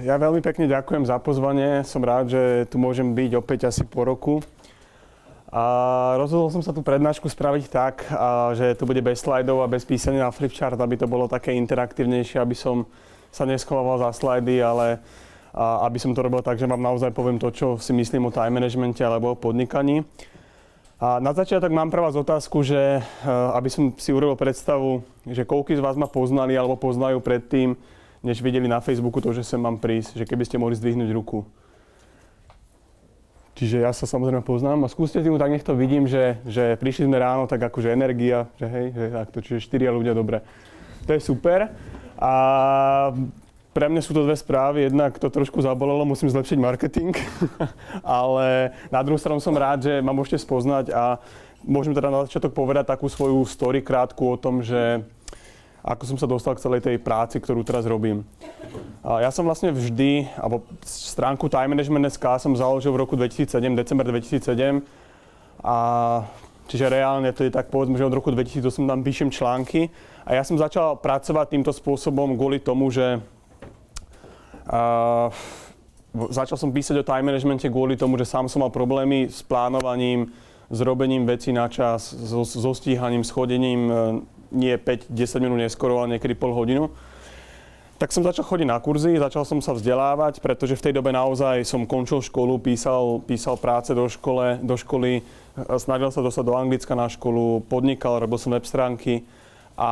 Ja veľmi pekne ďakujem za pozvanie. Som rád, že tu môžem byť opäť asi po roku. A rozhodol som sa tú prednášku spraviť tak, že to bude bez slajdov a bez písania na flipchart, aby to bolo také interaktívnejšie, aby som sa neschovával za slajdy, ale aby som to robil tak, že vám naozaj poviem to, čo si myslím o time managemente alebo o podnikaní. A na začiatok mám pre vás otázku, že aby som si urobil predstavu, že koľký z vás ma poznali alebo poznajú predtým, než videli na Facebooku to, že sem mám prísť, že keby ste mohli zdvihnúť ruku. Čiže ja sa samozrejme poznám a skúste tým, tak nech to vidím, že prišli sme ráno, tak akože energia, že hej, že takto, čiže 4 ľudia, dobre. To je super. A pre mňa sú to dve správy, jednak to trošku zabolelo, musím zlepšiť marketing, ale na druhú stranu som rád, že ma môžete spoznať a môžem teda na začiatok povedať takú svoju story krátku o tom, že ako som sa dostal k celej tej práci, ktorú teraz robím. Ja som vlastne vždy, alebo stránku Time Management.sk som založil v roku 2007, december 2007. A čiže reálne to je tak povedzme, že od roku 2008 tam píšem články. A ja som začal pracovať týmto spôsobom kvôli tomu, že začal som písať o time managemente kvôli tomu, že sám som mal problémy s plánovaním, s robením vecí na čas, so stíhaním, s chodením nie 5-10 minút neskoro, ale niekedy pol hodinu. Tak som začal chodiť na kurzy, začal som sa vzdelávať, pretože v tej dobe naozaj som končil školu, písal práce do školy, snažil sa dostať do Anglicka na školu, podnikal, robil som web stránky a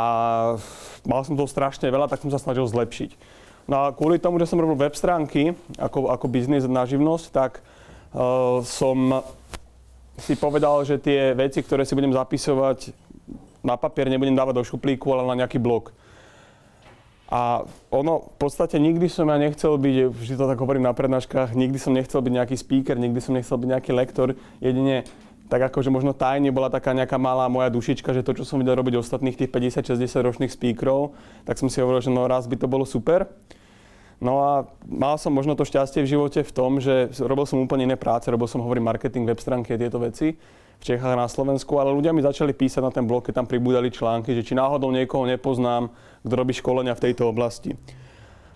mal som toho strašne veľa, tak som sa snažil zlepšiť. No a kvôli tomu, že som robil web stránky ako biznis na živnosť, tak som si povedal, že tie veci, ktoré si budem zapisovať na papier, nebudem dávať do šuplíku, ale na nejaký blog. A v podstate nikdy som ja nechcel byť, vždy to tak hovorím na prednáškach, nikdy som nechcel byť nejaký speaker, nikdy som nechcel byť nejaký lektor, jedine tak akože možno tajne bola taká nejaká malá moja dušička, že to, čo som videl robiť ostatných tých 50-60 ročných speakerov, tak som si hovoril, že no raz by to bolo super. No a mal som možno to šťastie v živote v tom, že robil som úplne iné práce, robil som marketing, web stránky a tieto veci v Čechách a na Slovensku, ale ľudia mi začali písať na ten blog, keď tam pribúdali články, že či náhodou niekoho nepoznám, kto robí školenia v tejto oblasti.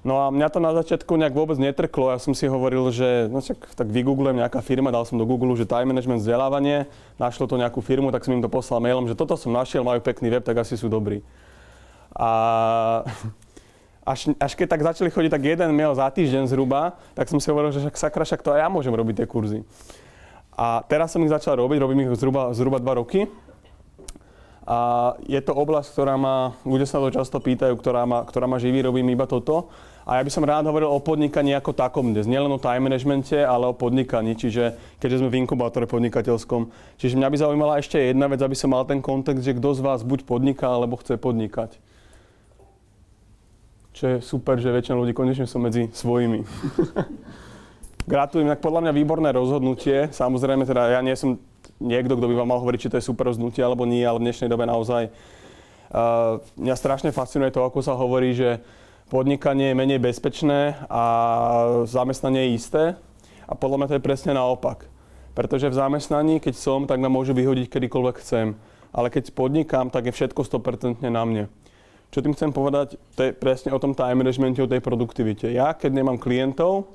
No a mňa to na začiatku nejak vôbec netrklo, ja som si hovoril, že no tak vygooglujem nejaká firma, dal som do Google, že time management vzdelávanie, našlo to nejakú firmu, tak som im to poslal mailom, že toto som našiel, majú pekný web, tak asi sú dobrí. A až keď tak začali chodiť tak jeden mail za týždeň zhruba, tak som si hovoril, že však to aj ja môžem robiť tie kurzy. A teraz som ich začal robiť, robím ich zhruba 2 roky. A je to oblasť, ľudia sa to často pýtajú, ktorá ma živí, robím iba toto. A ja by som rád hovoril o podnikaní ako takom dnes. Nielen o time managemente, ale o podnikaní, čiže keďže sme v inkubátore podnikateľskom. Čiže mňa by zaujímala ešte jedna vec, aby som mal ten kontext, že kto z vás buď podniká, alebo chce podnikať. Čo je super, že väčšina ľudí konečne sú medzi svojimi. Gratulujem, tak podľa mňa výborné rozhodnutie. Samozrejme, teda ja nie som niekto, kto by vám mal hovoriť, či to je super rozhodnutie alebo nie, ale v dnešnej dobe naozaj mňa strašne fascinuje to, ako sa hovorí, že podnikanie je menej bezpečné a zamestnanie je isté. A podľa mňa to je presne naopak. Pretože v zamestnaní, keď som, tak ma môžu vyhodiť kedykoľvek chcem. Ale keď podnikám, tak je všetko 100% na mne. Čo tým chcem povedať, to je presne o tom time managemente, o tej produktivite. Ja, keď nemám klientov,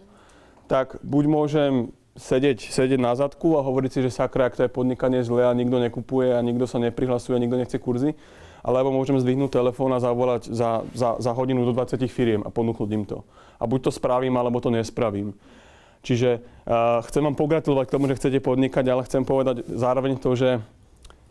tak buď môžem sedieť na zadku a hovoriť si, že sakra, ak to je podnikanie zlé a nikto nekupuje a nikto sa neprihlasuje a nikto nechce kurzy, alebo môžem zdvihnúť telefón a zavolať za hodinu do 20 firiem a ponúknuť im to. A buď to spravím, alebo to nespravím. Čiže chcem vám pogratulovať k tomu, že chcete podnikať, ale chcem povedať zároveň to, že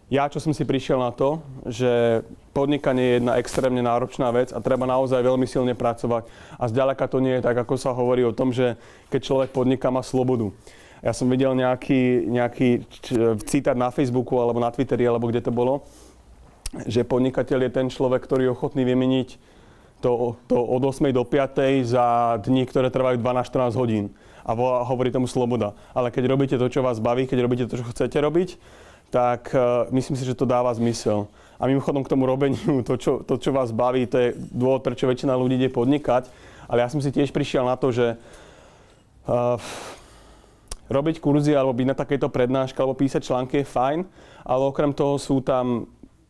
ja, čo som si prišiel na to, že podnikanie je jedna extrémne náročná vec a treba naozaj veľmi silne pracovať. A zďaleka to nie je tak, ako sa hovorí o tom, že keď človek podniká, má slobodu. Ja som videl nejaký citát na Facebooku alebo na Twitteri, alebo kde to bolo, že podnikateľ je ten človek, ktorý je ochotný vymeniť to od 8 do 5 za dni, ktoré trvajú 12-14 hodín. A hovorí tomu sloboda. Ale keď robíte to, čo vás baví, keď robíte to, čo chcete robiť, tak myslím si, že to dáva zmysel. A mimochodom k tomu robeniu, to, čo vás baví, to je dôvod, prečo väčšina ľudí ide podnikať. Ale ja som si tiež prišiel na to, že robiť kurzy alebo byť na takejto prednáške alebo písať články je fajn, ale okrem toho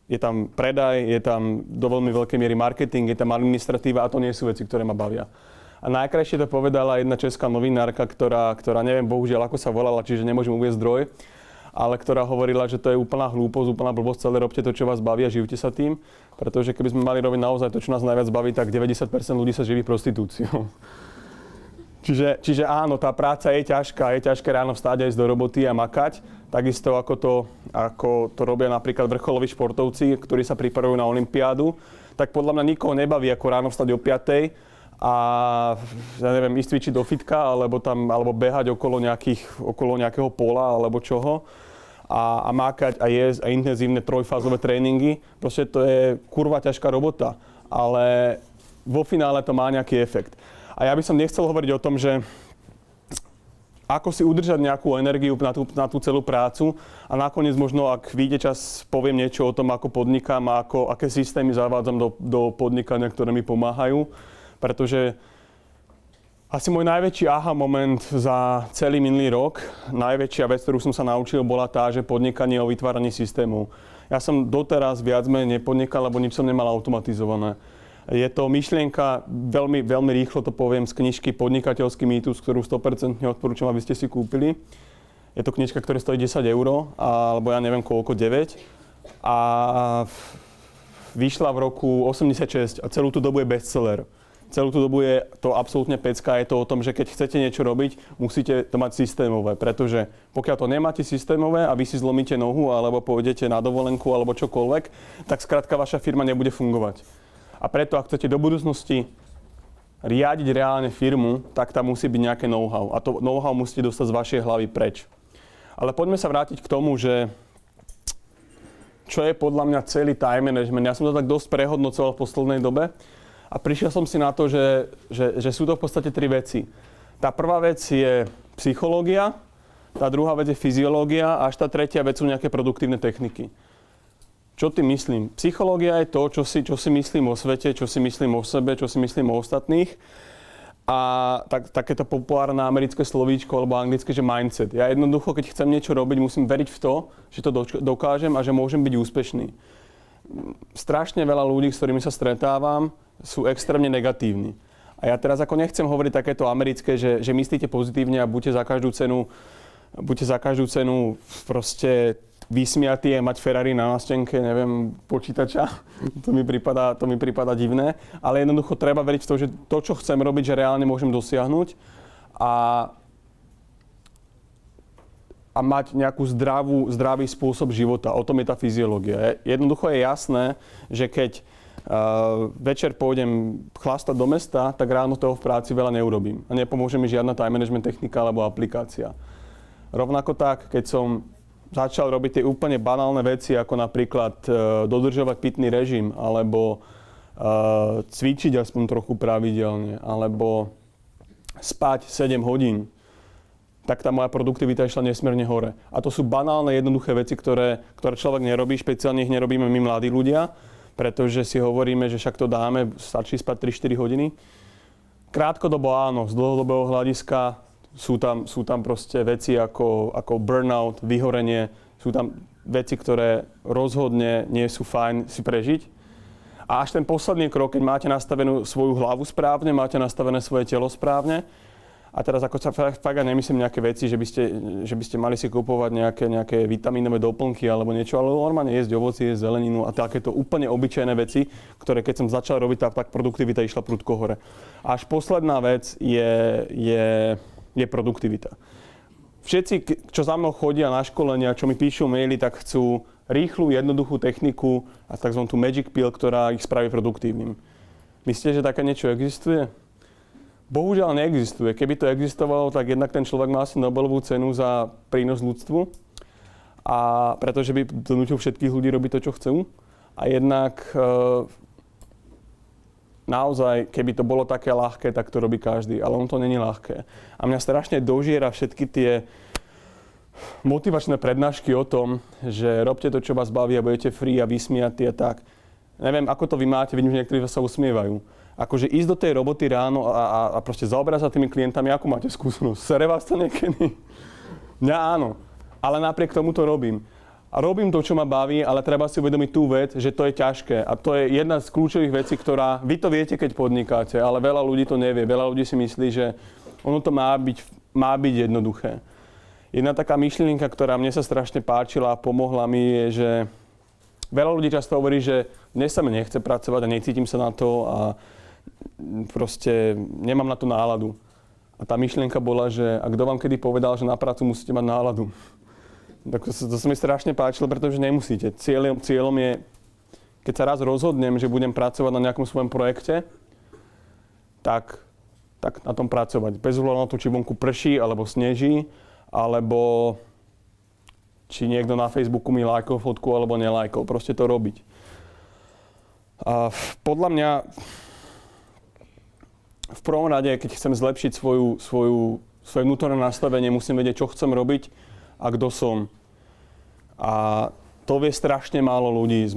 je tam predaj, je tam do veľmi veľkej miery marketing, je tam administratíva a to nie sú veci, ktoré ma bavia. A najkrajšie to povedala jedna česká novinárka, ktorá neviem bohužiaľ ako sa volala, čiže nemôžem uvieť zdroj, ale ktorá hovorila, že to je úplná hlúposť, úplná blbosť, celé robte to, čo vás baví a živte sa tým, pretože keby sme mali robiť naozaj to, čo nás najviac baví, tak 90% ľudí sa živí prostitúciou. Čiže áno, tá práca je ťažké ráno vstáť a ísť do roboty a makať, takisto ako to robia napríklad vrcholoví športovci, ktorí sa pripravujú na olympiádu, tak podľa mňa nikoho nebaví ako ráno vstať o 5:00 a ja neviem, ísť cvičiť do fitka alebo behať okolo nejakého pola alebo čoho a mákať a jesť a intenzívne trojfázové tréningy. Proste to je kurva ťažká robota, ale vo finále to má nejaký efekt. A ja by som nechcel hovoriť o tom, že ako si udržať nejakú energiu na tú celú prácu a nakoniec možno, ak vyjde čas, poviem niečo o tom, ako podnikám a aké systémy zavádzam do podnikania, ktoré mi pomáhajú. Pretože asi môj najväčší aha moment za celý minulý rok, najväčšia vec, ktorú som sa naučil, bola tá, že podnikanie o vytváraní systémov. Ja som doteraz viac menej nepodnikal, lebo nič som nemal automatizované. Je to myšlienka, veľmi, veľmi rýchlo to poviem, z knižky Podnikateľský mýtus, ktorú 100% odporúčam, aby ste si kúpili. Je to knižka, ktorá stojí 10 €, alebo ja neviem koľko, 9. A vyšla v roku 86 a celú tú dobu je bestseller. Celú tú dobu je to absolútne pecka, je to o tom, že keď chcete niečo robiť, musíte to mať systémové, pretože pokiaľ to nemáte systémové a vy si zlomíte nohu alebo pôjdete na dovolenku alebo čokoľvek, tak skrátka vaša firma nebude fungovať. A preto, ak chcete do budúcnosti riadiť reálne firmu, tak tam musí byť nejaké know-how. A to know-how musíte dostať z vašej hlavy preč. Ale poďme sa vrátiť k tomu, že čo je podľa mňa celý time management. Ja som to tak dosť prehodnocoval v poslednej dobe. A prišiel som si na to, že sú to v podstate 3 veci. Tá prvá vec je psychológia, tá druhá vec je fyziológia a až tá tretia vec sú nejaké produktívne techniky. Čo tým myslím? Psychológia je to, čo si myslím o svete, čo si myslím o sebe, čo si myslím o ostatných. A takéto populárne americké slovíčko alebo anglické, že mindset. Ja jednoducho, keď chcem niečo robiť, musím veriť v to, že to dokážem a že môžem byť úspešný. Strašne veľa ľudí, s ktorými sa stretávam, sú extrémne negatívni. A ja teraz ako nechcem hovoriť takéto americké, že myslíte pozitívne a buďte za každú cenu proste vysmiatí a mať Ferrari na nástenke, neviem, počítača. To mi prípada divné. Ale jednoducho treba veriť v to, že to, čo chcem robiť, že reálne môžem dosiahnuť a mať nejakú zdravý spôsob života. O tom je tá fyziológia. Jednoducho je jasné, že keď večer pôjdem chlastať do mesta, tak ráno toho v práci veľa neurobím. A nepomôže mi žiadna time management technika alebo aplikácia. Rovnako tak, keď som začal robiť tie úplne banálne veci, ako napríklad dodržovať pitný režim, alebo cvičiť aspoň trochu pravidelne, alebo spať 7 hodín, tak tá moja produktivita išla nesmierne hore. A to sú banálne, jednoduché veci, ktoré človek nerobí, špeciálne ich nerobíme my mladí ľudia, pretože si hovoríme, že však to dáme, stačí spať 3-4 hodiny. Krátkodobo áno, z dlhodobého hľadiska sú tam proste veci ako burnout, vyhorenie, sú tam veci, ktoré rozhodne nie sú fajn si prežiť. A až ten posledný krok, keď máte nastavenú svoju hlavu správne, máte nastavené svoje telo správne, a teraz ako sa fakt nemyslím nejaké veci, že by ste mali si kupovať nejaké vitamínové doplnky alebo niečo, ale normálne jesť ovocie, zeleninu a takéto úplne obyčajné veci, ktoré keď som začal robiť, tak produktivita išla prudko hore. A až posledná vec je produktivita. Všetci, čo za mnou chodia na školenia, čo mi píšu maily, tak chcú rýchlu, jednoduchú techniku a tzv. Magic pill, ktorá ich spraví produktívnym. Myslíte, že také niečo existuje? Bohužiaľ neexistuje. Keby to existovalo, tak jednak ten človek má asi Nobelovú cenu za prínos ľudstvu, a pretože by donútil všetkých ľudí robiť to, čo chcú. A jednak naozaj, keby to bolo také ľahké, tak to robí každý, ale on to není ľahké. A mňa strašne dožiera všetky tie motivačné prednášky o tom, že robte to, čo vás baví a budete free a vysmiatí a tak. Neviem, ako to vy máte, vidím, že niektorí sa usmievajú. Akože ísť do tej roboty ráno a proste zaoberať sa tými klientami, ako máte skúsenosť? Sere vás to niekedy? Mňa áno, ale napriek tomu to robím. a robím to, čo ma baví, ale treba si uvedomiť tú vec, že to je ťažké. A to je jedna z kľúčových vecí, ktorá... Vy to viete, keď podnikáte, ale veľa ľudí to nevie. Veľa ľudí si myslí, že ono to má byť jednoduché. Jedna taká myšlienka, ktorá mne sa strašne páčila a pomohla mi, je, že veľa ľudí často hovorí, že dnes sa mi nechce pracovať a necítim sa na to a proste nemám na to náladu. A tá myšlienka bola, že a kto vám kedy povedal, že na prácu musíte mať náladu? Tak to sa mi strašne páčilo, pretože nemusíte. Cieľom je, keď sa raz rozhodnem, že budem pracovať na nejakom svojom projekte, tak na tom pracovať. Bez ohľadu na to, či vonku prší, alebo sneží, alebo či niekto na Facebooku mi lajkol fotku, alebo nelajkol. Proste to robiť. A podľa mňa v prvom rade, keď chcem zlepšiť svoje vnútorné nastavenie, musím vedieť, čo chcem robiť a kto som. A to vie strašne málo ľudí z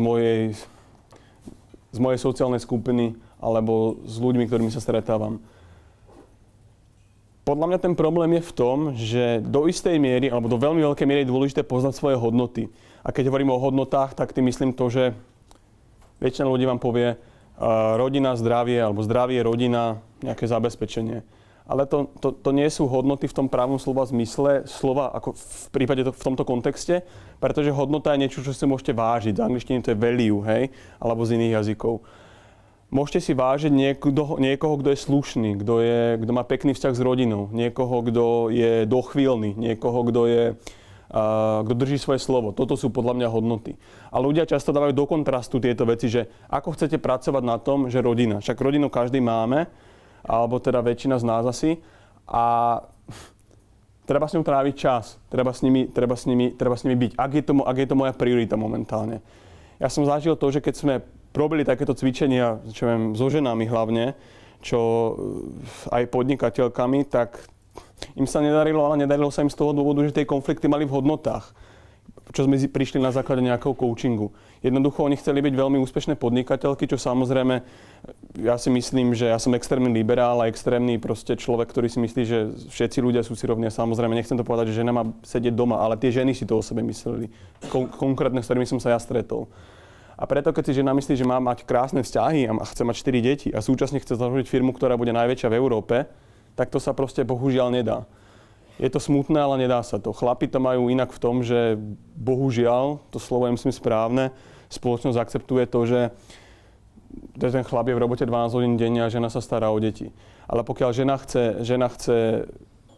mojej sociálnej skupiny alebo s ľuďmi, ktorými sa stretávam. Podľa mňa ten problém je v tom, že do istej miery, alebo do veľmi veľkej miery je dôležité poznať svoje hodnoty. A keď hovorím o hodnotách, tak tým myslím to, že väčšina ľudí vám povie rodina, zdravie, alebo zdravie, rodina, nejaké zabezpečenie. Ale to nie sú hodnoty v tom právom zmysle slova, ako v prípade v tomto kontexte, pretože hodnota je niečo, čo si môžete vážiť. Z angličtiny to je value, hej, alebo z iných jazykov. Môžete si vážiť niekoho, kto je slušný, kto má pekný vzťah s rodinou, niekoho, kto je dochvíľný, niekoho, kto drží svoje slovo. Toto sú podľa mňa hodnoty. A ľudia často dávajú do kontrastu tieto veci, že ako chcete pracovať na tom, že rodina. Však rodinu každý máme, alebo teda väčšina z nás asi. A treba s ňou tráviť čas. Treba s nimi byť. Ak je to moja priorita momentálne. Ja som zažil to, že keď sme robili takéto cvičenia, čo viem, so ženami hlavne, čo aj podnikateľkami, tak im sa nedarilo, ale nedarilo sa im z toho dôvodu, že tie konflikty mali v hodnotách, čo sme prišli na základe nejakého coachingu. Jednoducho oni chceli byť veľmi úspešné podnikateľky, čo samozrejme, ja si myslím, že ja som extrémny liberál a extrémny proste človek, ktorý si myslí, že všetci ľudia sú si rovní. Samozrejme, nechcem to povedať, že žena má sedieť doma, ale tie ženy si to o sebe mysleli. Konkrétne, s ktorými som sa ja stretol. A preto, keď si žena myslí, že má mať krásne vzťahy a chce mať 4 deti a súčasne chce založiť firmu, ktorá bude najväčšia v Európe, tak to sa proste bohužiaľ nedá. Je to smutné, ale nedá sa to. Chlapi to majú inak v tom, že bohužiaľ, to slovo je myslím správne, spoločnosť akceptuje to, že ten chlap je v robote 12 hodín denne a žena sa stará o deti. Ale pokiaľ žena chce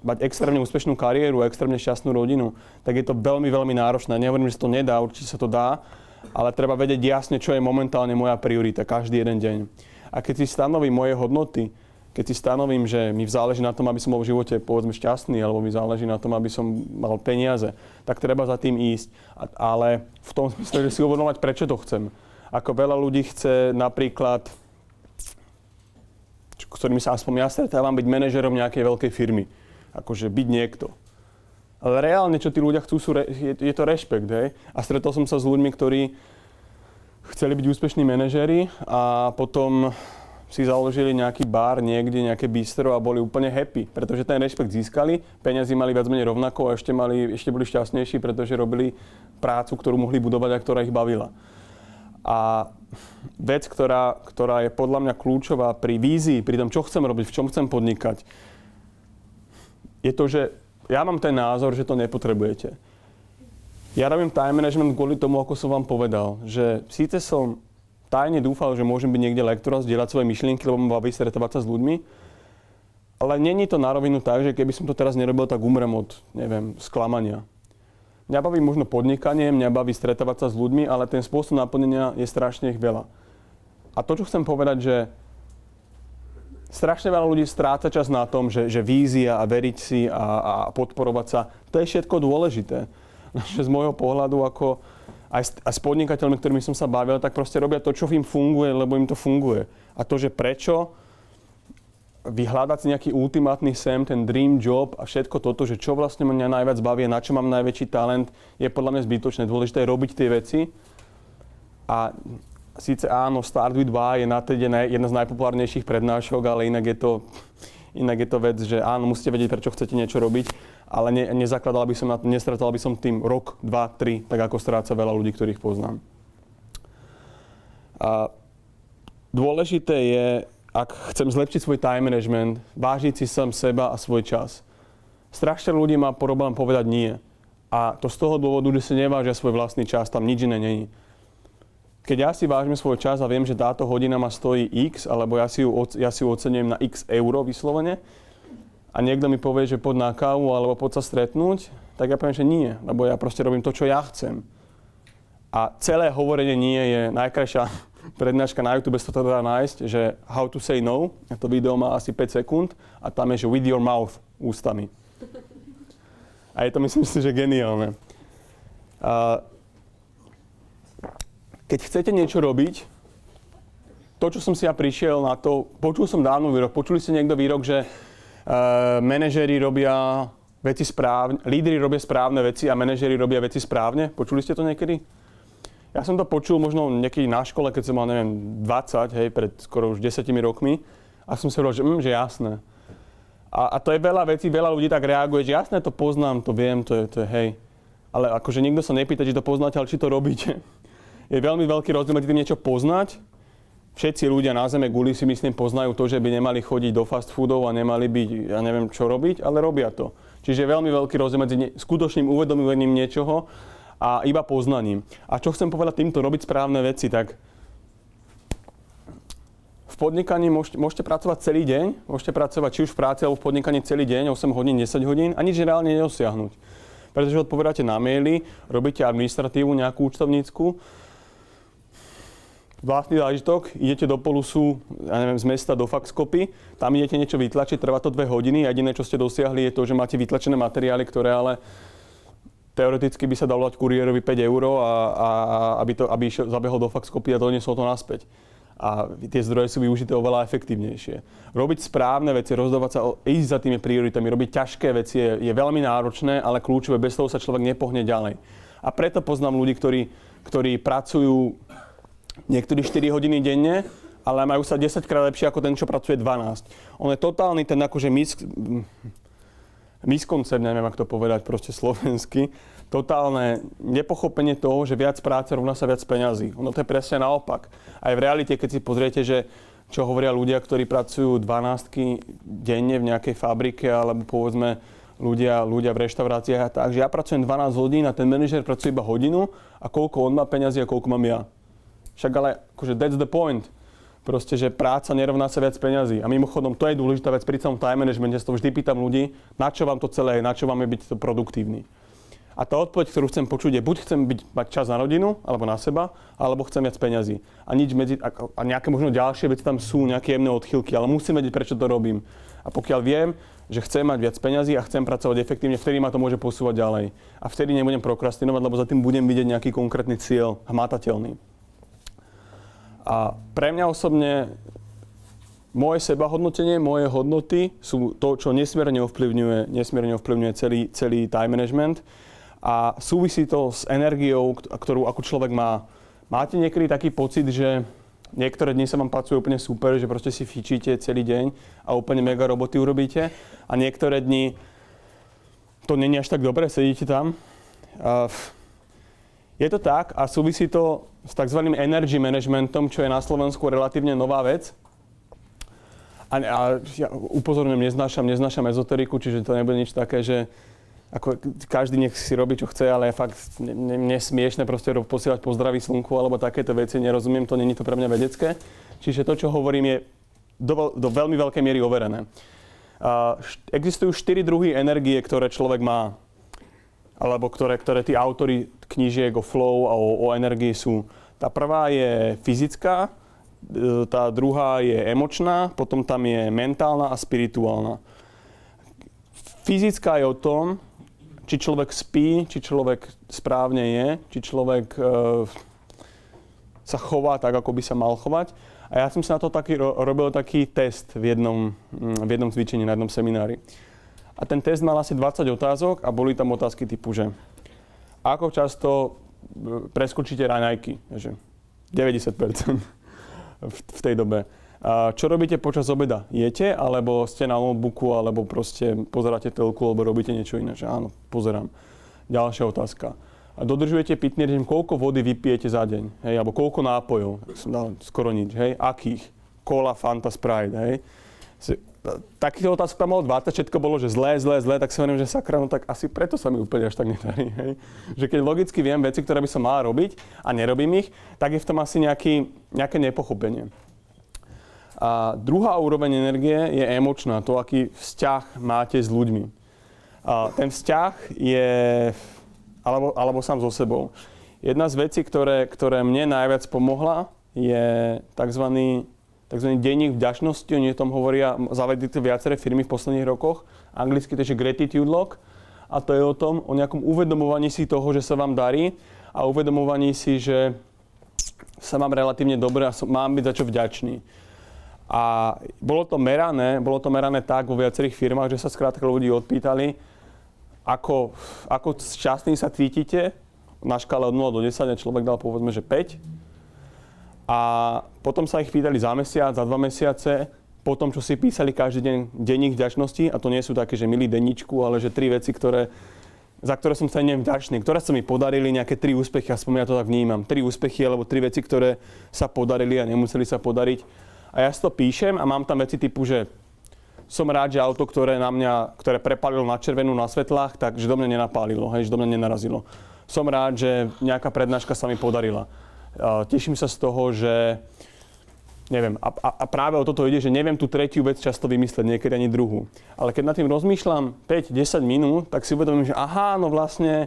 mať extrémne úspešnú kariéru a extrémne šťastnú rodinu, tak je to veľmi, veľmi náročné. Nehovorím, že sa to nedá, určite sa to dá, ale treba vedieť jasne, čo je momentálne moja priorita každý jeden deň. A keď si stanovím moje hodnoty, keď si stanovím, že mi záleží na tom, aby som bol v živote povedzme šťastný, alebo mi záleží na tom, aby som mal peniaze, tak treba za tým ísť. Ale v tom smysle, že si uvedomovať, prečo to chcem. Ako veľa ľudí chce napríklad, s ktorými sa aspoň ja stretávam, byť manažerom nejakej veľkej firmy. Akože byť niekto. Ale reálne, čo tí ľudia chcú, je to rešpekt, hej? A stretol som sa s ľuďmi, ktorí chceli byť úspešní manažéri a potom si založili nejaký bar niekde, nejaké bistro a boli úplne happy, pretože ten rešpekt získali, peniazy mali viac menej rovnako a ešte boli šťastnejší, pretože robili prácu, ktorú mohli budovať a ktorá ich bavila. A vec, ktorá je podľa mňa kľúčová pri vízii, pri tom, čo chcem robiť, v čom chcem podnikať, je to, že ja mám ten názor, že to nepotrebujete. Ja robím time management kvôli tomu, ako som vám povedal, že síce som tajne dúfal, že môžem byť niekde lektor a zdieľať svoje myšlienky, lebo ma baví stretávať sa s ľuďmi, ale není to na rovinu tak, že keby som to teraz nerobil, tak umrem od, sklamania. Mňa baví možno podnikanie, mňa baví stretávať sa s ľuďmi, ale ten spôsob naplnenia je strašne ich veľa. A to, čo chcem povedať, že strašne veľa ľudí stráca čas na tom, že vízia a veriť si a podporovať sa, to je všetko dôležité. Z môjho pohľadu, ako aj s podnikateľmi, ktorými som sa bavil, tak proste robia to, čo im funguje, lebo im to funguje. A to, že prečo, vyhľadať si nejaký ultimátny sen, ten dream job a všetko toto, že čo vlastne mňa najviac baví, na čo mám najväčší talent, je podľa mňa zbytočné. Dôležité je robiť tie veci. A síce áno, Start with Why je na teda jedna z najpopulárnejších prednášok, ale inak Inak je to vec, že áno, musíte vedieť, prečo chcete niečo robiť, ale nestratal by som tým rok, 2, 3, tak ako stráca veľa ľudí, ktorých poznám. A dôležité je, ak chcem zlepšiť svoj time management, vážiť si sám seba a svoj čas. Strašne ľudí má problém povedať nie. A to z toho dôvodu, že si nevážia svoj vlastný čas, tam nič iné není. Keď ja si vážim svoj čas a viem, že táto hodina ma stojí x, alebo ja si ju oceňujem na x euro vyslovene, a niekto mi povie, že poď na kávu alebo poď sa stretnúť, tak ja poviem, že nie, lebo ja proste robím to, čo ja chcem. A celé hovorenie nie je najkrajšia prednáška na YouTube, sa to dá nájsť, že how to say no, a to video má asi 5 sekúnd a tam je, že with your mouth, ústami. A je to, myslím si, že geniálne. Keď chcete niečo robiť, to, čo som si ja prišiel na to, počul som dávno výrok, počuli ste niekto výrok, že manažéri robia veci správne, lídri robia správne veci a manažéri robia veci správne? Počuli ste to niekedy? Ja som to počul možno niekedy na škole, keď som mal, neviem, 20, hej, pred skoro už 10 rokmi a som si hovoril, že jasné. A to je veľa vecí, veľa ľudí tak reaguje, že jasné, to poznám, to viem, to je hej. Ale akože nikto sa nepýta, či to poznáte, ale či to robíte. Je veľmi veľký rozdiel medzi tým niečo poznať. Všetci ľudia na zeme guli si myslím poznajú to, že by nemali chodiť do fast foodov a nemali byť, ja neviem čo robiť, ale robia to. Čiže je veľmi veľký rozdiel medzi skutočným uvedomovaním niečoho a iba poznaním. A čo chcem povedať týmto, robiť správne veci, tak v podnikaní môžete pracovať celý deň, môžete pracovať či už v práci alebo v podnikaní celý deň, 8 hodín, 10 hodín a nič reálne nedosiahnuť. Pretože odpovedáte na maily, robíte administratívu nejakú účtovnícku, vlastný zážitok, idete do Polusu, ja neviem, z mesta do Faxcopy, tam idete niečo vytlačiť, trvá to 2 hodiny a jediné, čo ste dosiahli, je to, že máte vytlačené materiály, ktoré ale teoreticky by sa dalo dať kuriérovi 5 € aby zabehol do Faxcopy a doniesol to naspäť. A tie zdroje sú využité oveľa efektívnejšie. Robiť správne veci, rozdávať sa, ísť za tými prioritami, robiť ťažké veci je veľmi náročné, ale kľúčové, bez toho sa človek nepohne ďalej. A preto poznám ľudí, ktorí pracujú niektorí 4 hodiny denne, ale majú sa 10 krát lepšie ako ten, čo pracuje 12. On je totálny ten akože miskoncept, neviem, ako to povedať proste slovensky, totálne nepochopenie toho, že viac práce rovná sa viac peňazí. Ono to je presne naopak. Aj v realite, keď si pozriete, že čo hovoria ľudia, ktorí pracujú 12 denne v nejakej fabrike, alebo povedzme ľudia v reštauráciách a tak, že ja pracujem 12 hodín a ten manažer pracuje iba hodinu a koľko on má peňazí a koľko mám ja. Však ale akože that's the point. Proste, že práca nerovná sa viac peňazí. A mimochodom, to je dôležitá vec pri celom time managemente. Ja to vždy pýtam ľudí, na čo vám to celé je, na čo máme byť to produktívni. A tá odpoveď, ktorú chcem počuť, je buď chcem mať čas na rodinu, alebo na seba, alebo chcem viac peňazí. A nič medzi, a nejaké možno ďalšie veci tam sú, nejaké jemné odchýlky, ale musím vedieť, prečo to robím. A pokiaľ viem, že chcem mať viac peňazí a chcem pracovať efektívne, vtedy ma to môže posúvať ďalej. A vtedy nebudem prokrastinovať, lebo za tým budem vidieť nejaký konkrétny cieľ, hmatateľný. A pre mňa osobne moje sebahodnotenie, moje hodnoty sú to, čo nesmierne ovplyvňuje celý time management a súvisí to s energiou, ktorú ako človek má. Máte niekedy taký pocit, že niektoré dni sa vám pracuje úplne super, že proste si fičíte celý deň a úplne mega roboty urobíte a niektoré dni to nie je až tak dobre, sedíte tam. Je to tak a súvisí to s tzv. Energy managementom, čo je na Slovensku relatívne nová vec. A ja upozorňujem, neznášam ezoteriku, čiže to nebude nič také, že ako každý nech si robí, čo chce, ale je fakt nesmiešne proste posielať pozdraví slnku alebo takéto veci, nerozumiem to, není to pre mňa vedecké. Čiže to, čo hovorím, je do veľmi veľkej miery overené. Existujú 4 druhy energie, ktoré človek má, alebo ktoré tí autori knížiek o flow a o energii sú. Tá prvá je fyzická, tá druhá je emočná, potom tam je mentálna a spirituálna. Fyzická je o tom, či človek spí, či človek správne je, či človek sa chová tak, ako by sa mal chovať. A ja som si na to robil taký test v jednom cvičení, na jednom seminári. A ten test mal asi 20 otázok a boli tam otázky typu, že ako často preskočíte raňajky, že 90% v tej dobe. Čo robíte počas obeda? Jete, alebo ste na notebooku, alebo proste pozeráte telku, alebo robíte niečo iné? Že áno, pozerám. Ďalšia otázka. A dodržujete pitný režim, koľko vody vypijete za deň? Hej, alebo koľko nápojov? Som dal skoro nič, hej? Akých? Cola, Fanta, Sprite, hej? Takýchto otázok tam bolo 20, všetko bolo, že zlé, tak si hovorím, že sakra, no tak asi preto sa mi úplne až tak nedarí, hej? Že keď logicky viem veci, ktoré by som mal robiť a nerobím ich, tak je v tom asi nejaké nepochopenie. A druhá úroveň energie je emočná, to, aký vzťah máte s ľuďmi. A ten vzťah je, alebo sám so sebou. Jedna z vecí, ktoré mne najviac pomohla, je takzvaný denník vďačnosti, oni o tom hovoria, zavedli to viaceré firmy v posledných rokoch. Anglicky to je gratitude log a to je o tom, o nejakom uvedomovaní si toho, že sa vám darí a uvedomovaní si, že sa mám relatívne dobre a mám byť za čo vďačný. A bolo to merané tak vo viacerých firmách, že sa skrátka ľudí odpýtali, ako šťastný sa cítite na škále od 0 do 10 a človek dal povedzme, že 5. A potom sa ich pýtali za mesiac, za 2 mesiace, po tom, čo si písali každý deň denník vďačnosti, a to nie sú také, že milý denníčku, ale že 3 veci, za ktoré som sa nevďačný, ktoré sa mi podarili, nejaké 3 úspechy, aspoň ja to tak vnímam. 3 úspechy alebo 3 veci, ktoré sa podarili a nemuseli sa podariť. A ja si to píšem a mám tam veci typu, že som rád, že auto, ktoré prepálilo na červenú na svetlách, takže do mňa nenapálilo, hej, že do mňa nenarazilo. Som rád, že nejaká prednáška sa mi podarila. Teším sa z toho, že neviem, a práve o toto ide, že neviem tú tretiu vec často vymysleť, niekedy ani druhú. Ale keď nad tým rozmýšľam 5-10 minút, tak si uvedomím, že aha, no vlastne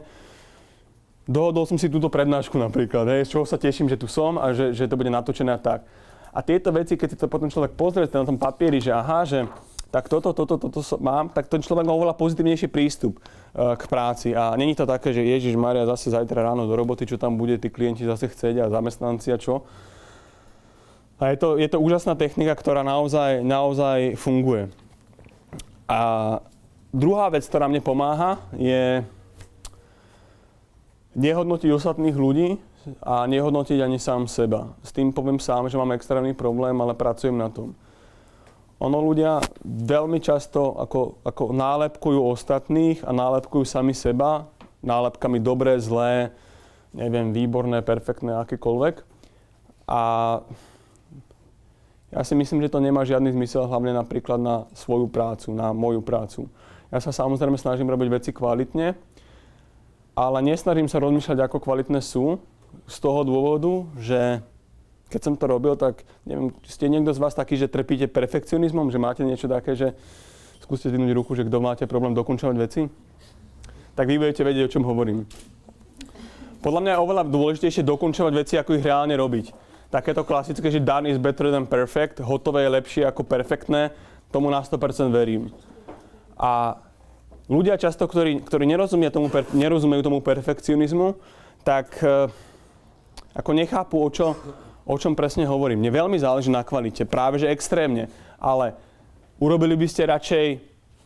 dohodol som si túto prednášku napríklad, hej, z čoho sa teším, že tu som a že to bude natočené a tak. A tieto veci, keď si to potom človek pozrie na tom papieri, že aha, že tak toto mám, tak ten človek má oveľa pozitívnejší prístup k práci. A není to také, že Ježišmaria, zase zajtra ráno do roboty, čo tam bude tí klienti zase chcieť a zamestnanci a čo. A je to úžasná technika, ktorá naozaj funguje. A druhá vec, ktorá mne pomáha, je nehodnotiť ostatných ľudí a nehodnotiť ani sám seba. S tým poviem sám, že mám extrémny problém, ale pracujem na tom. Ľudia veľmi často ako nálepkujú ostatných a nálepkujú sami seba, nálepkami dobré, zlé, neviem, výborné, perfektné, akékoľvek. A ja si myslím, že to nemá žiadny zmysel, hlavne napríklad na svoju prácu, na moju prácu. Ja sa samozrejme snažím robiť veci kvalitne, ale nesnažím sa rozmýšľať, ako kvalitné sú, z toho dôvodu, že keď som to robil, tak neviem, ste niekto z vás taký, že trpíte perfekcionizmom, že máte niečo také, že skúste zdvihnúť ruku, že kto máte problém dokončovať veci? Tak vy budete vedieť, o čom hovorím. Podľa mňa je oveľa dôležitejšie dokončovať veci, ako ich reálne robiť. Takéto klasické, že done is better than perfect, hotové je lepšie ako perfektné, tomu na 100% verím. A ľudia často, ktorí nerozumejú tomu perfekcionizmu, tak ako nechápu, o čom presne hovorím. Mne veľmi záleží na kvalite, práve že extrémne. Ale urobili by ste radšej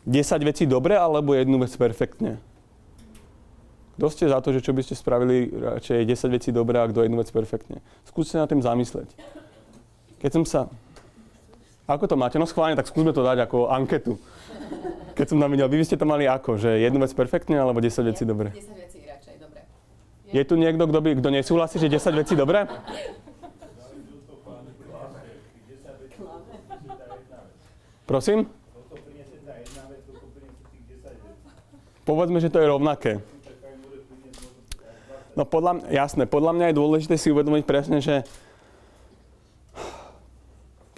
10 vecí dobre, alebo jednu vec perfektne? Kto ste za to, že čo by ste spravili radšej 10 vecí dobre a kto jednu vec perfektne? Skúste sa na tým zamysleť. Ako to máte? No schválne, tak skúsme to dať ako anketu. Keď som tam videl, vy ste to mali ako? Že jednu vec perfektne, alebo 10 vecí dobre? 10 vecí radšej dobre. Je tu niekto, kto nesúhlasí, že 10 vecí dobre? Prosím? Povedzme, že to je rovnaké. No podľa mňa je dôležité si uvedomiť presne, že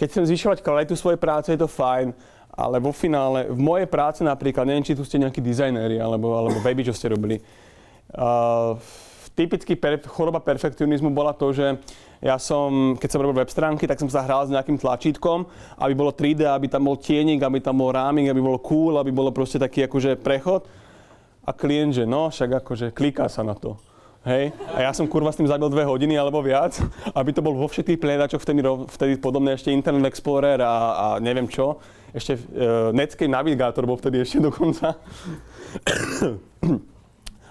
keď chcem zvyšovať kvalitu svojej práce, je to fajn, ale vo finále, v mojej práci napríklad, neviem, či tu ste nejakí dizajnéri, alebo weby, čo ste robili. Typický choroba perfekcionizmu bola to, že ja keď som robil web stránky, tak som sa hral s nejakým tlačítkom, aby bolo 3D, aby tam bol tienik, aby tam bol ráming, aby bolo cool, aby bolo proste taký akože prechod. A klient, že no, však akože kliká sa na to. Hej? A ja som s tým zabil 2 hodiny alebo viac, aby to bol vo všetkých prehľadačoch vtedy podobné ešte Internet Explorer a neviem čo. Ešte Netscape Navigator bol vtedy ešte dokonca.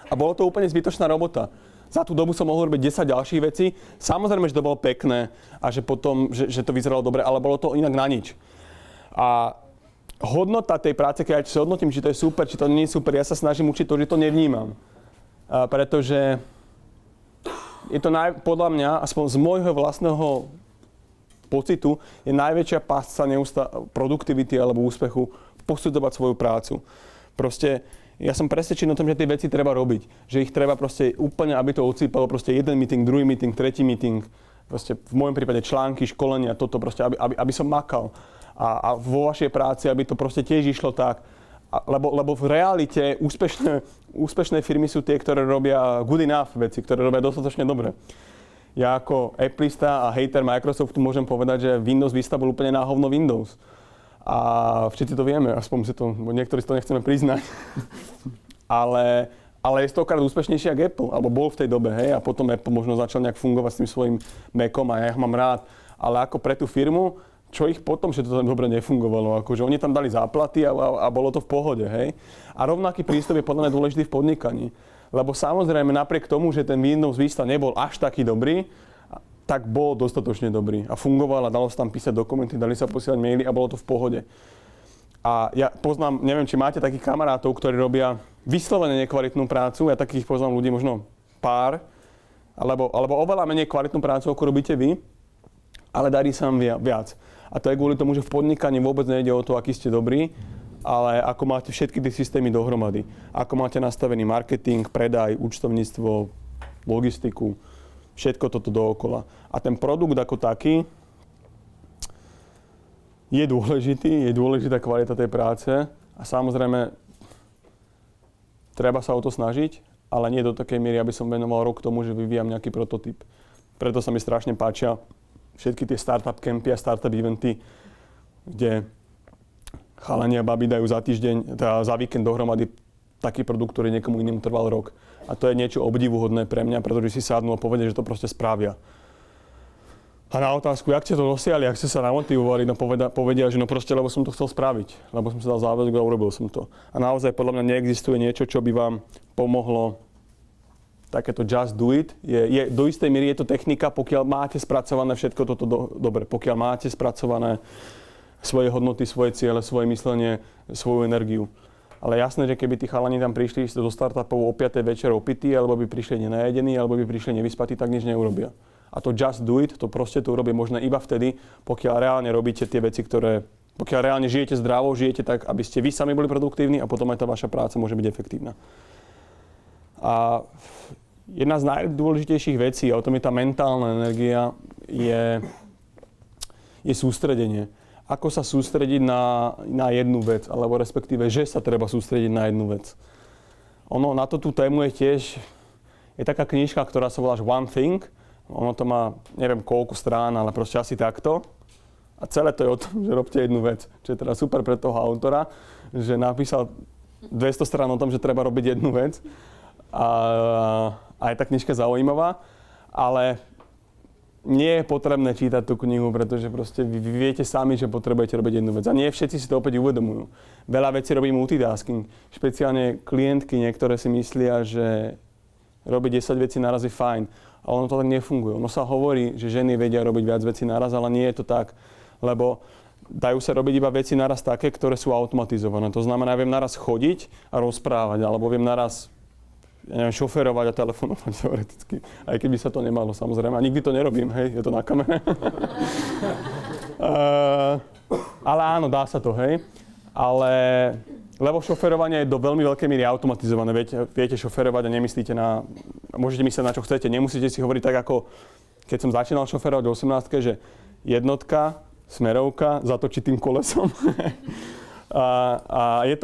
A bolo to úplne zbytočná robota. za tú dobu som mohol robiť 10 ďalších vecí. Samozrejme, že to bolo pekné a že potom, že to vyzeralo dobre, ale bolo to inak na nič. A hodnota tej práce, keď ja hodnotím, či to je super, či to nie je super, ja sa snažím učiť to, že to nevnímam. Pretože je to podľa mňa, aspoň z môjho vlastného pocitu, je najväčšia pásca produktivity alebo úspechu posudzovať svoju prácu. Proste ja som presvedčený o tom, že tie veci treba robiť. Že ich treba proste úplne, aby to odsýpalo proste jeden meeting, druhý meeting, tretí meeting. Proste v môjom prípade články, školenia, toto proste, aby som makal. A vo vašej práci, aby to proste tiež išlo tak. Lebo v realite úspešné firmy sú tie, ktoré robia good enough veci, ktoré robia dostatočne dobre. Ja ako Appleista a hater Microsoftu môžem povedať, že Windows Vista bol úplne na hovno Windows. A všetci to vieme, aspoň si to, niektorí si to nechceme priznať. ale je stokrát úspešnejší ako Apple, alebo bol v tej dobe, hej, a potom Apple možno začal nejak fungovať s tým svojím Macom a ja ich mám rád. Ale ako pre tú firmu, čo ich potom, že to tam dobre nefungovalo, akože oni tam dali záplaty a bolo to v pohode, hej. A rovnaký prístup je podľa mňa dôležitý v podnikaní. Lebo samozrejme, napriek tomu, že ten Windows Vista nebol až taký dobrý, tak bol dostatočne dobrý. A fungoval a dalo sa tam písať dokumenty, dali sa posielať maily a bolo to v pohode. A ja poznám, neviem, či máte takých kamarátov, ktorí robia vyslovene nekvalitnú prácu, ja takých poznám ľudí možno pár, alebo oveľa menej kvalitnú prácu, ako robíte vy, ale darí sa vám viac. A to je kvôli tomu, že v podnikaní vôbec nejde o to, aký ste dobrí, ale ako máte všetky tie systémy dohromady. Ako máte nastavený marketing, predaj, účtovníctvo, logistiku, všetko toto dookola. A ten produkt ako taký je dôležitá kvalita tej práce a samozrejme treba sa o to snažiť, ale nie do takej miery, aby som venoval rok tomu, že vyvíjam nejaký prototyp. Preto sa mi strašne páčia všetky tie startup campy a startup eventy, kde chalani a babi dajú za týždeň, teda za víkend dohromady taký produkt, ktorý niekomu inému trval rok. A to je niečo obdivuhodné pre mňa, pretože si sadnú a povedia, že to proste spravia. A na otázku, jak ste to dosiahli, jak ste sa namotivovali, no povedia, že no proste, lebo som to chcel spraviť. Lebo som sa dal záväzok a urobil som to. A naozaj podľa mňa neexistuje niečo, čo by vám pomohlo takéto just do it. Do istej miery je to technika, pokiaľ máte spracované všetko toto dobre. Pokiaľ máte spracované svoje hodnoty, svoje ciele, svoje myslenie, svoju energiu. Ale jasné, že keby tí chalani tam prišli do startupov o 5. večer opití, alebo by prišli nenajedení, alebo by prišli nevyspatí, tak nič neurobia. A to just do it, to proste to urobí možno iba vtedy, pokiaľ reálne robíte tie veci, pokiaľ reálne žijete zdravo, žijete tak, aby ste vy sami boli produktívni a potom aj tá vaša práca môže byť efektívna. A jedna z najdôležitejších vecí, a o tom je tá mentálna energia, je sústredenie. Ako sa sústrediť na jednu vec, alebo respektíve, že sa treba sústrediť na jednu vec. Na tú tému je taká knižka, ktorá sa volá One Thing. Ono to má, neviem koľko strán, ale proste asi takto. A celé to je o tom, že robte jednu vec. Čo je teda super pre toho autora, že napísal 200 strán o tom, že treba robiť jednu vec. A je tá knižka zaujímavá, ale nie je potrebné čítať tú knihu, pretože proste vy viete sami, že potrebujete robiť jednu vec. A nie všetci si to opäť uvedomujú. Veľa vecí robí multitasking. Špeciálne klientky niektoré si myslia, že robiť 10 vecí naraz je fajn. Ale ono to tak nefunguje. Ono sa hovorí, že ženy vedia robiť viac vecí naraz, ale nie je to tak. Lebo dajú sa robiť iba veci naraz také, ktoré sú automatizované. To znamená, viem naraz chodiť a rozprávať, alebo viem naraz šoférovať a telefonovať teoreticky. Aj keby sa to nemalo, samozrejme. A nikdy to nerobím, hej, je to na kamere. Ale áno, dá sa to, hej. Lebo šoférovanie je do veľmi veľkej míry automatizované. Viete šoférovať a nemyslíte môžete myslieť na čo chcete. Nemusíte si hovoriť tak, ako keď som začínal šoférovať v 18, že jednotka, smerovka, zatočiť tým kolesom. a je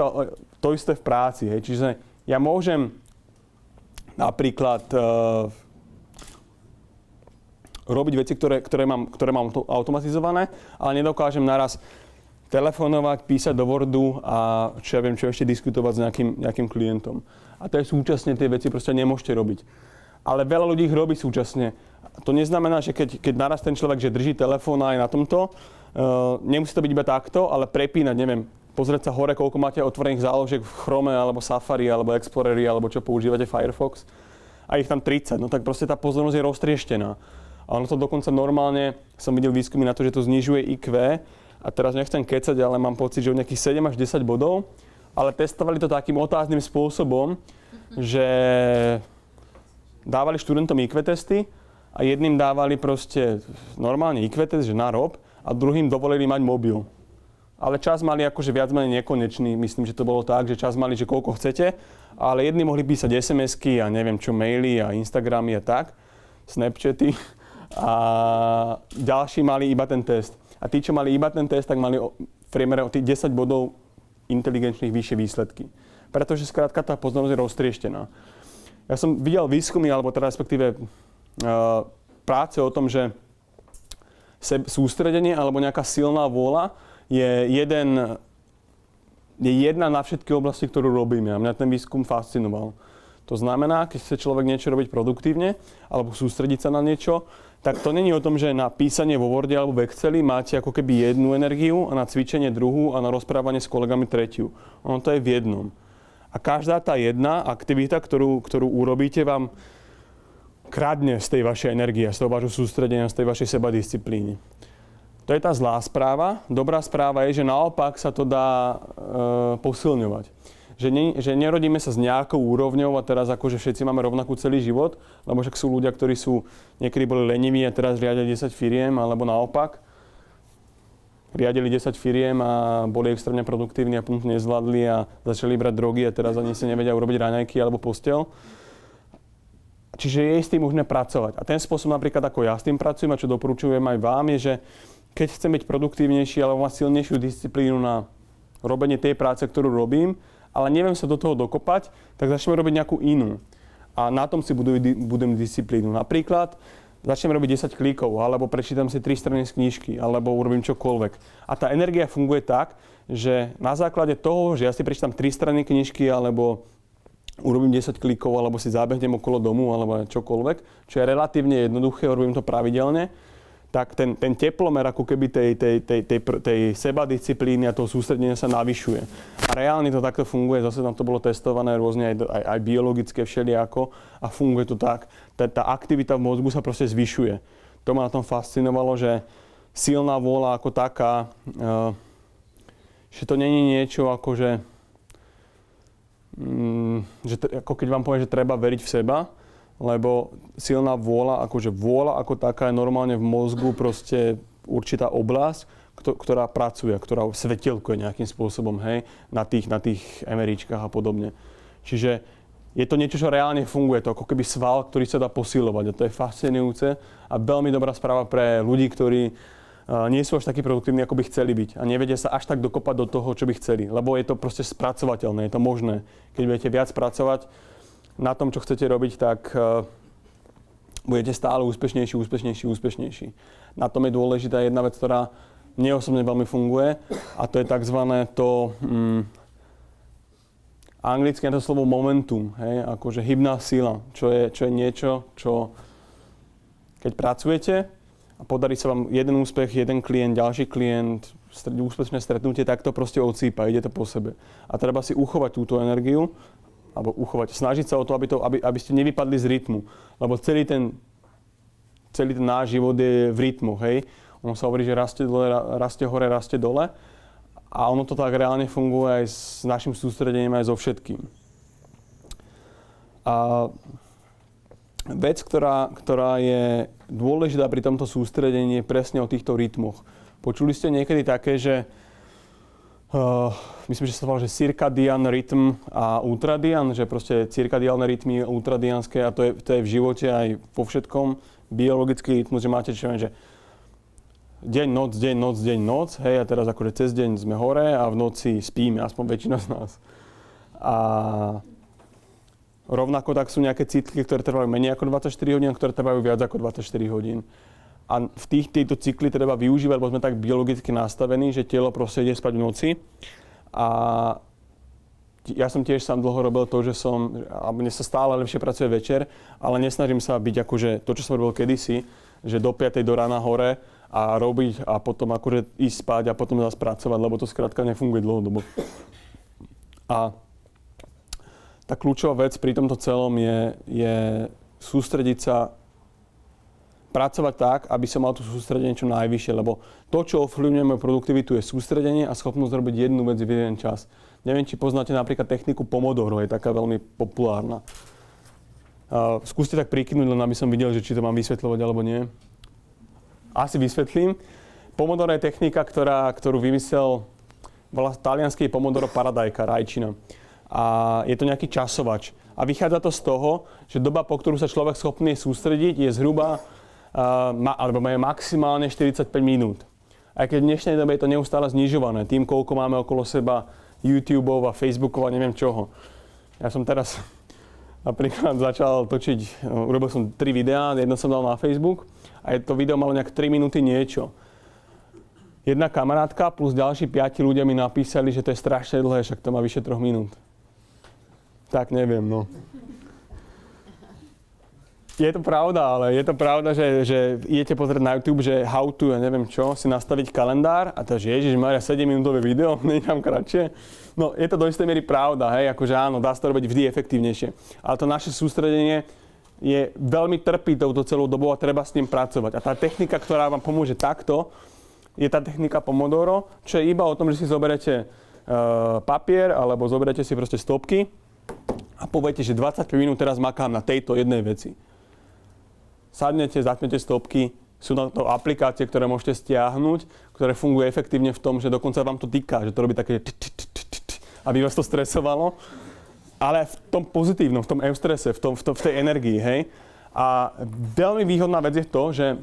to isté v práci, hej. Čiže ja môžem napríklad robiť veci, ktoré mám automatizované, ale nedokážem naraz telefonovať, písať do Wordu a čo ešte diskutovať s nejakým klientom. A to je súčasne tie veci proste nemôžete robiť. Ale veľa ľudí ich robí súčasne. To neznamená, že keď naraz ten človek, že drží telefón aj na tomto, nemusí to byť iba takto, ale prepínať, neviem, pozrieť sa hore, koľko máte otvorených záložiek v Chrome, alebo Safari, alebo Exploreri, alebo čo používate, Firefox. a ich tam 30, no tak proste tá pozornosť je roztrieštená. A ono to dokonca normálne, som videl výskumy na to, že to znižuje IQ a teraz nechcem kecať, ale mám pocit, že o nejakých 7 až 10 bodov, ale testovali to takým otázným spôsobom, že dávali študentom IQ testy a jedným dávali proste normálne IQ test, že narob, a druhým dovolili mať mobil. Ale čas mali akože viac menej nekonečný, myslím, že to bolo tak, že čas mali, že koľko chcete, ale jedni mohli písať SMS-ky a neviem čo, maily a Instagramy a tak, Snapchaty, a ďalší mali iba ten test. A tí, čo mali iba ten test, tak mali v priemere o tých 10 bodov inteligenčných vyššie výsledky. Pretože skrátka tá pozornosť je roztrieštená. Ja som videl výskumy, alebo teda respektíve práce o tom, že sústredenie alebo nejaká silná vôľa je jedna na všetky oblasti, ktorú robíme. A mňa ten výskum fascinoval. To znamená, keď chce človek niečo robiť produktívne alebo sústrediť sa na niečo, tak to není o tom, že na písanie vo Worde alebo v Exceli máte ako keby jednu energiu a na cvičenie druhú a na rozprávanie s kolegami tretiu. Ono to je v jednom. A každá tá jedna aktivita, ktorú urobíte, vám kradne z tej vašej energie, z toho vášho sústredenia, z tej vašej sebadisciplíny. To je tá zlá správa. Dobrá správa je, že naopak sa to dá posilňovať. Že nerodíme sa s nejakou úrovňou a teraz akože všetci máme rovnakú celý život, lebo však sú ľudia, ktorí sú niekedy boli leniví a teraz riadia 10 firiem, alebo naopak. Riadili 10 firiem a boli extrémne produktívni a potom nezvládli a začali brať drogy a teraz ani si nevedia urobiť raňajky alebo postel. Čiže je s tým možné pracovať. A ten spôsob napríklad, ako ja s tým pracujem a čo doporučujem aj vám, je, že keď chcem byť produktívnejší alebo mať silnejšiu disciplínu na robenie tej práce, ktorú robím, ale neviem sa do toho dokopať, tak začnem robiť nejakú inú. A na tom si budujem disciplínu. Napríklad začnem robiť 10 klikov, alebo prečítam si 3 strany z knižky, alebo urobím čokoľvek. A tá energia funguje tak, že na základe toho, že ja si prečítam 3 strany knižky, alebo urobím 10 klikov, alebo si zábehnem okolo domu, alebo čokoľvek, čo je relatívne jednoduché, robím to pravidelne, tak ten teplomer ako keby tej sebadisciplíny a toho sústredenia sa navyšuje. A reálne to takto funguje, zase tam to bolo testované rôzne aj biologické všelijako a funguje to tak. Tá aktivita v mozgu sa proste zvyšuje. To ma na tom fascinovalo, že silná vôľa ako taká, že to není niečo ako, že ako keď vám poviem, že treba veriť v seba, lebo silná vôľa, akože vôľa ako taká je normálne v mozgu proste určitá oblasť, ktorá pracuje, ktorá svetelkuje nejakým spôsobom, hej, na tých MRIčkách a podobne. Čiže je to niečo, čo reálne funguje, to ako keby sval, ktorý sa dá posilovať a to je fascinujúce a veľmi dobrá správa pre ľudí, ktorí nie sú až takí produktívni, ako by chceli byť a nevedia sa až tak dokopať do toho, čo by chceli, lebo je to proste spracovateľné, je to možné. Keď budete viac pracovať na tom, čo chcete robiť, tak budete stále úspešnejší. Na tom je dôležitá jedna vec, ktorá mne osobne veľmi funguje a to je takzvané anglicky je to slovo momentum, hej, akože hybná sila, čo je niečo, čo keď pracujete a podarí sa vám jeden úspech, jeden klient, ďalší klient, úspešné stretnutie, tak to proste odsýpa, ide to po sebe. A treba si uchovať túto energiu, alebo snažiť sa o to, aby ste nevypadli z rytmu. Lebo celý ten náš život je v rytmu, hej. Ono sa hovorí, že rastie hore, rastie dole. A ono to tak reálne funguje aj s našim sústredením, aj so všetkým. A vec, ktorá je dôležitá pri tomto sústredení, je presne o týchto rytmoch. Počuli ste niekedy také, že myslím, že sa volá, že cirkadian rytm a ultradian, že proste cirkadiálne rytmy ultradianské a to je v živote aj vo všetkom biologický rytmus, že máte že deň, noc, hej, a teraz akože cez deň sme hore a v noci spíme, aspoň väčšina z nás. A rovnako tak sú nejaké cykly, ktoré trvajú menej ako 24 hodín, ktoré trvajú viac ako 24 hodín. A v týchto cykly treba využívať, lebo sme tak biologicky nastavení, že telo proste ide spať v noci. A ja som tiež sám dlho robil to, že mne sa stále lepšie pracuje večer, ale nesnažím sa byť akože to, čo som robil kedysi, že do 5 do rána hore a robiť a potom akože ísť spať a potom zase pracovať, lebo to skrátka nefunguje dlhodobo. A tá kľúčová vec pri tomto celom je sústrediť sa, pracovať tak, aby som mal to sústredenie čo najvyššie, lebo to, čo ovplyvňuje moju produktivitu, je sústredenie a schopnosť robiť jednu vec v jeden čas. Neviem, či poznáte napríklad techniku Pomodoro, je taká veľmi populárna. Skúste tak prikynúť, len aby som videl, že či to mám vysvetľovať alebo nie. Asi vysvetlím. Pomodoro je technika, ktorú vymyslel taliansky Pomodoro Paradajka, rajčina. A je to nejaký časovač. A vychádza to z toho, že doba, po ktorú sa človek schopný sústrediť, je zhruba alebo je maximálne 45 minút. Aj keď v dnešnej dobe je to neustále znižované tým, koľko máme okolo seba YouTubeov a Facebookov a neviem čoho. Ja som teraz napríklad začal točiť, urobil som 3 videá, jedno som dal na Facebook a to video malo nejak 3 minúty niečo. Jedna kamarátka plus ďalší 5 ľudia mi napísali, že to je strašne dlhé, však to má vyše 3 minút. Tak neviem, no. Je to pravda, ale je to pravda, že idete pozrieť na YouTube, že how to, ja neviem čo, si nastaviť kalendár a to, že ježišmaria, 7-minútové video, nie tam kratšie. No, je to do istej miery pravda, hej, akože áno, dá sa to robiť vždy efektívnejšie. Ale to naše sústredenie veľmi trpí touto celou dobou a treba s tým pracovať. A tá technika, ktorá vám pomôže takto, je tá technika Pomodoro, čo je iba o tom, že si zoberete papier alebo zoberete si proste stopky a poviete, že 25 minút teraz makám na tejto jednej veci. Sadnete, zapnete stopky, sú na to aplikácie, ktoré môžete stiahnuť, ktoré fungujú efektívne v tom, že dokonca vám to týka, že to robí také, aby vás to stresovalo, ale v tom pozitívnom, v tom eustrese, v tej energii, hej. A veľmi výhodná vec je to, že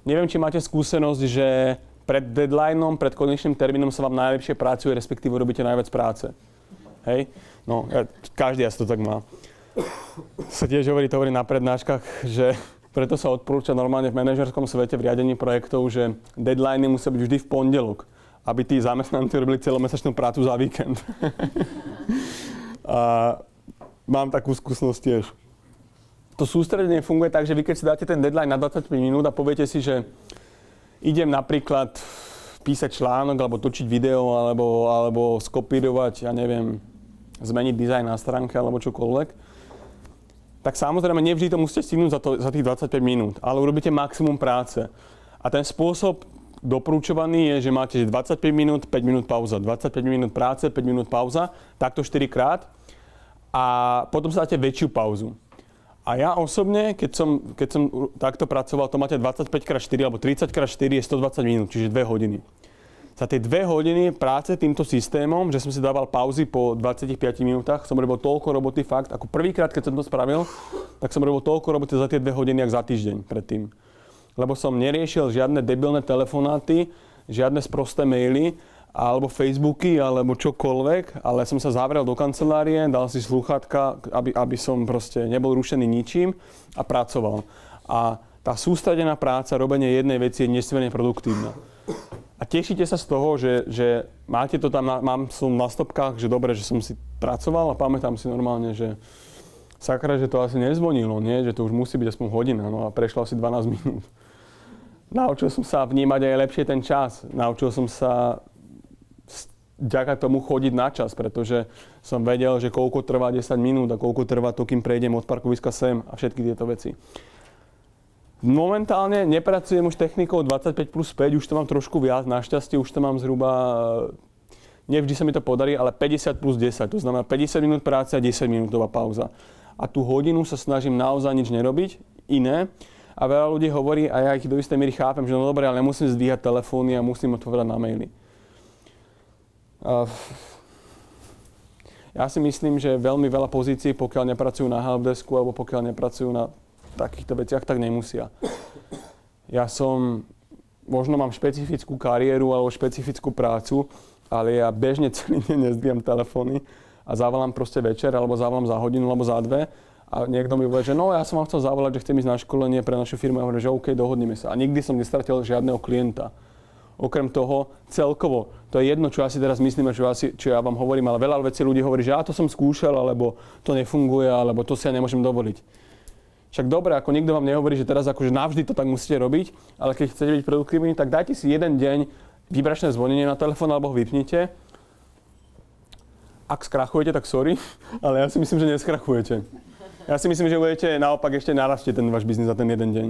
neviem, či máte skúsenosť, že pred deadlineom, pred konečným termínom sa vám najlepšie pracuje, respektíve robíte najviac práce. Hej? No, každý asi to tak má. Sa tiež hovorí na prednáškach, že preto sa odporúča normálne v manažerskom svete v riadení projektov, že deadliny musia byť vždy v pondelok, aby tí zamestnanci robili celomesačnú prácu za víkend. A mám takú skúsenosť tiež. To sústredenie funguje tak, že vy keď si dáte ten deadline na 25 minút a poviete si, že idem napríklad písať článok, alebo točiť video, alebo skopírovať, ja neviem, zmeniť dizajn na stránke, alebo čokoľvek, tak samozrejme nevždy to musíte stihnúť za tých 25 minút, ale urobíte maximum práce. A ten spôsob doporučovaný je, že máte 25 minút, 5 minút pauza, 25 minút práce, 5 minút pauza, takto 4 krát a potom sa dáte väčšiu pauzu. A ja osobne, keď som takto pracoval, to máte 25x4 alebo 30x4 je 120 minút, čiže 2 hodiny. Za tie 2 hodiny práce týmto systémom, že som si dával pauzy po 25 minútach, som robil toľko roboty fakt, ako prvýkrát, keď som to spravil, tak som robil toľko roboty za tie 2 hodiny, jak za týždeň predtým. Lebo som neriešil žiadne debilné telefonáty, žiadne sprosté maily, alebo Facebooky, alebo čokoľvek, ale som sa zavrel do kancelárie, dal si slúchatka, aby som proste nebol rušený ničím a pracoval. A tá sústredená práca, robenie jednej veci je nesmierne produktívna. A tešíte sa z toho, že máte to tam, som na stopkách, že dobre, že som si pracoval a pamätám si normálne, že sakra, že to asi nezvonilo, nie? Že to už musí byť aspoň hodina, no a prešlo asi 12 minút. Naučil som sa vnímať aj lepšie ten čas. Naučil som sa vďaka tomu chodiť na čas, pretože som vedel, že koľko trvá 10 minút a koľko trvá to, kým prejdem od parkoviska sem a všetky tieto veci. Momentálne nepracujem už technikou 25 plus 5, už to mám trošku viac, našťastie už to mám zhruba, nevždy sa mi to podarí, ale 50 plus 10, to znamená 50 minút práce a 10 minútová pauza. A tú hodinu sa snažím naozaj nič nerobiť, iné. A veľa ľudí hovorí, a ja ich do istej miery chápem, že no dobre, ale nemusím zdvíhať telefóny a musím odpovedať na maily. Ja si myslím, že veľmi veľa pozícií, pokiaľ nepracujú na helpdesku alebo pokiaľ nepracujú na takýchto veciach, tak nemusia. Možno mám špecifickú kariéru alebo špecifickú prácu, ale ja bežne celý deň nezdvíham telefóny a zavolám proste večer, alebo zavolám za hodinu, alebo za 2 a niekto mi povie, že no, ja som vám chcel zavolať, že chcem ísť na školenie pre našu firmu a hovorím, že OK, dohodneme sa. A nikdy som nestratil žiadneho klienta. Okrem toho, celkovo, to je jedno, čo ja si teraz myslím a čo ja vám hovorím, ale veľa vecí ľudí hovorí, že ja to som skúšal, alebo to nefunguje, alebo to si ja nemôžem dovoliť. Však dobre, ako nikto vám nehovorí, že teraz akože navždy to tak musíte robiť, ale keď chcete byť produktívni, tak dajte si jeden deň vibračné zvonenie na telefón alebo ho vypnite ak skrachujete, tak sorry, ale ja si myslím, že neskrachujete. Ja si myslím, že budete naopak ešte narastie ten váš biznis za ten jeden deň.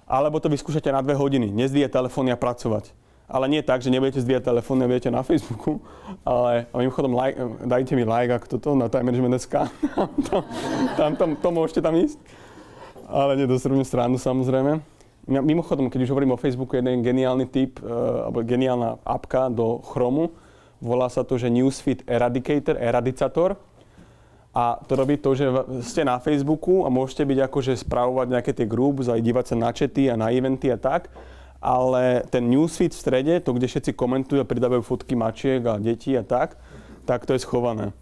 Alebo to vyskúšate na 2 hodiny, nezdvíjať telefóny a pracovať. Ale nie tak, že nebudete zdvíjať telefóny a budete na Facebooku, ale mimochodom dajte mi like, ak toto na timemanagement.sk. To môžete tam ísť. Ale nie do stranu samozrejme. Mimochodom, keď už hovorím o Facebooku, jeden geniálny tip, alebo geniálna apka do Chromu, volá sa to, že Newsfeed Eradicator. A to robí to, že ste na Facebooku a môžete byť akože spravovať nejaké tie groups, aj dívať sa na chaty a na eventy a tak. Ale ten newsfeed v strede, to kde všetci komentujú a pridávajú fotky mačiek a detí a tak to je schované.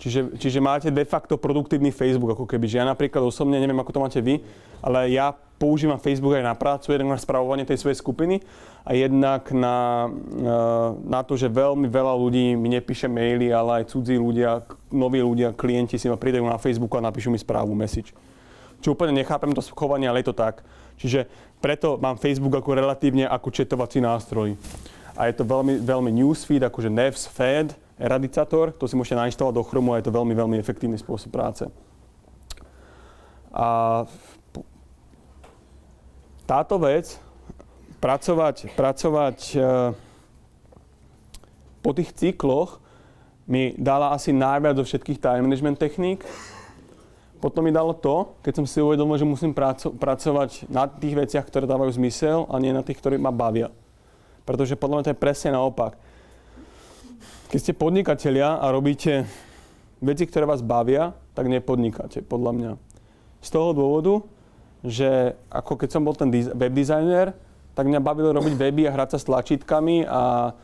Čiže máte de facto produktívny Facebook, ako keby. Že ja napríklad osobne, neviem ako to máte vy, ale ja používam Facebook aj na prácu, jednak na spravovanie tej svojej skupiny a jednak na to, že veľmi veľa ľudí mi nepíše maily, ale aj cudzí ľudia, noví ľudia, klienti si ma pridajú na Facebooku a napíšu mi správu, message. Čo úplne nechápem to schovanie, ale je to tak. Čiže preto mám Facebook ako relatívne ako chatovací nástroj. A je to veľmi, veľmi newsfeed, akože Nevs Feed, Eradicator, to si môžete nainštalovať do Chromu a je to veľmi, veľmi efektívny spôsob práce. A táto vec, pracovať po tých cykloch mi dala asi najviac zo všetkých time management techník. Potom mi dalo to, keď som si uvedomil, že musím pracovať na tých veciach, ktoré dávajú zmysel a nie na tých, ktoré ma bavia. Pretože podľa mňa to je presne naopak. Keď ste podnikatelia a robíte veci, ktoré vás bavia, tak nepodnikáte, podľa mňa. Z toho dôvodu, že ako keď som bol ten web designer, tak mňa bavilo robiť weby a hrať sa s tlačítkami a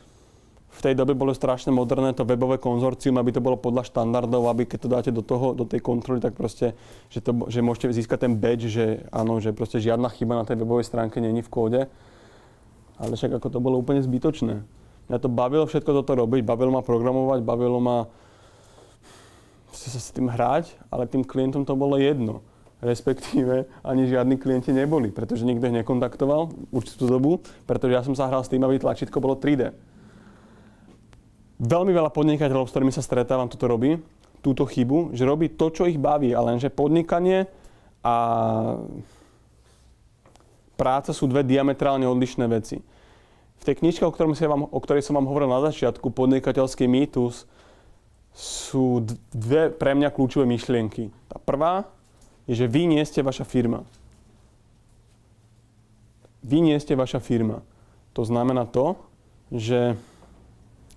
v tej dobe bolo strašne moderné to webové konzorcium, aby to bolo podľa štandardov, aby keď to dáte do tej kontroly, tak proste, že môžete získať ten badge, že áno, že proste žiadna chyba na tej webovej stránke není v kóde. Ale však ako to bolo úplne zbytočné. Mňa to bavilo všetko toto robiť, bavilo ma programovať, bavilo ma sa s tým hrať, ale tým klientom to bolo jedno. Respektíve ani žiadni klienti neboli, pretože nikto ich nekontaktoval určitú dobu, pretože ja som sa hral s tým, aby tlačítko bolo 3D. Veľmi veľa podnikateľov, s ktorými sa stretávam, toto robí, túto chybu, že robí to, čo ich baví, ale lenže podnikanie a práca sú dve diametrálne odlišné veci. V tej knižke, o ktorej som vám hovoril na začiatku, Podnikateľský mýtus, sú dve pre mňa kľúčové myšlienky. Tá prvá je, že vy nie ste vaša firma. Vy nie ste vaša firma. To znamená to, že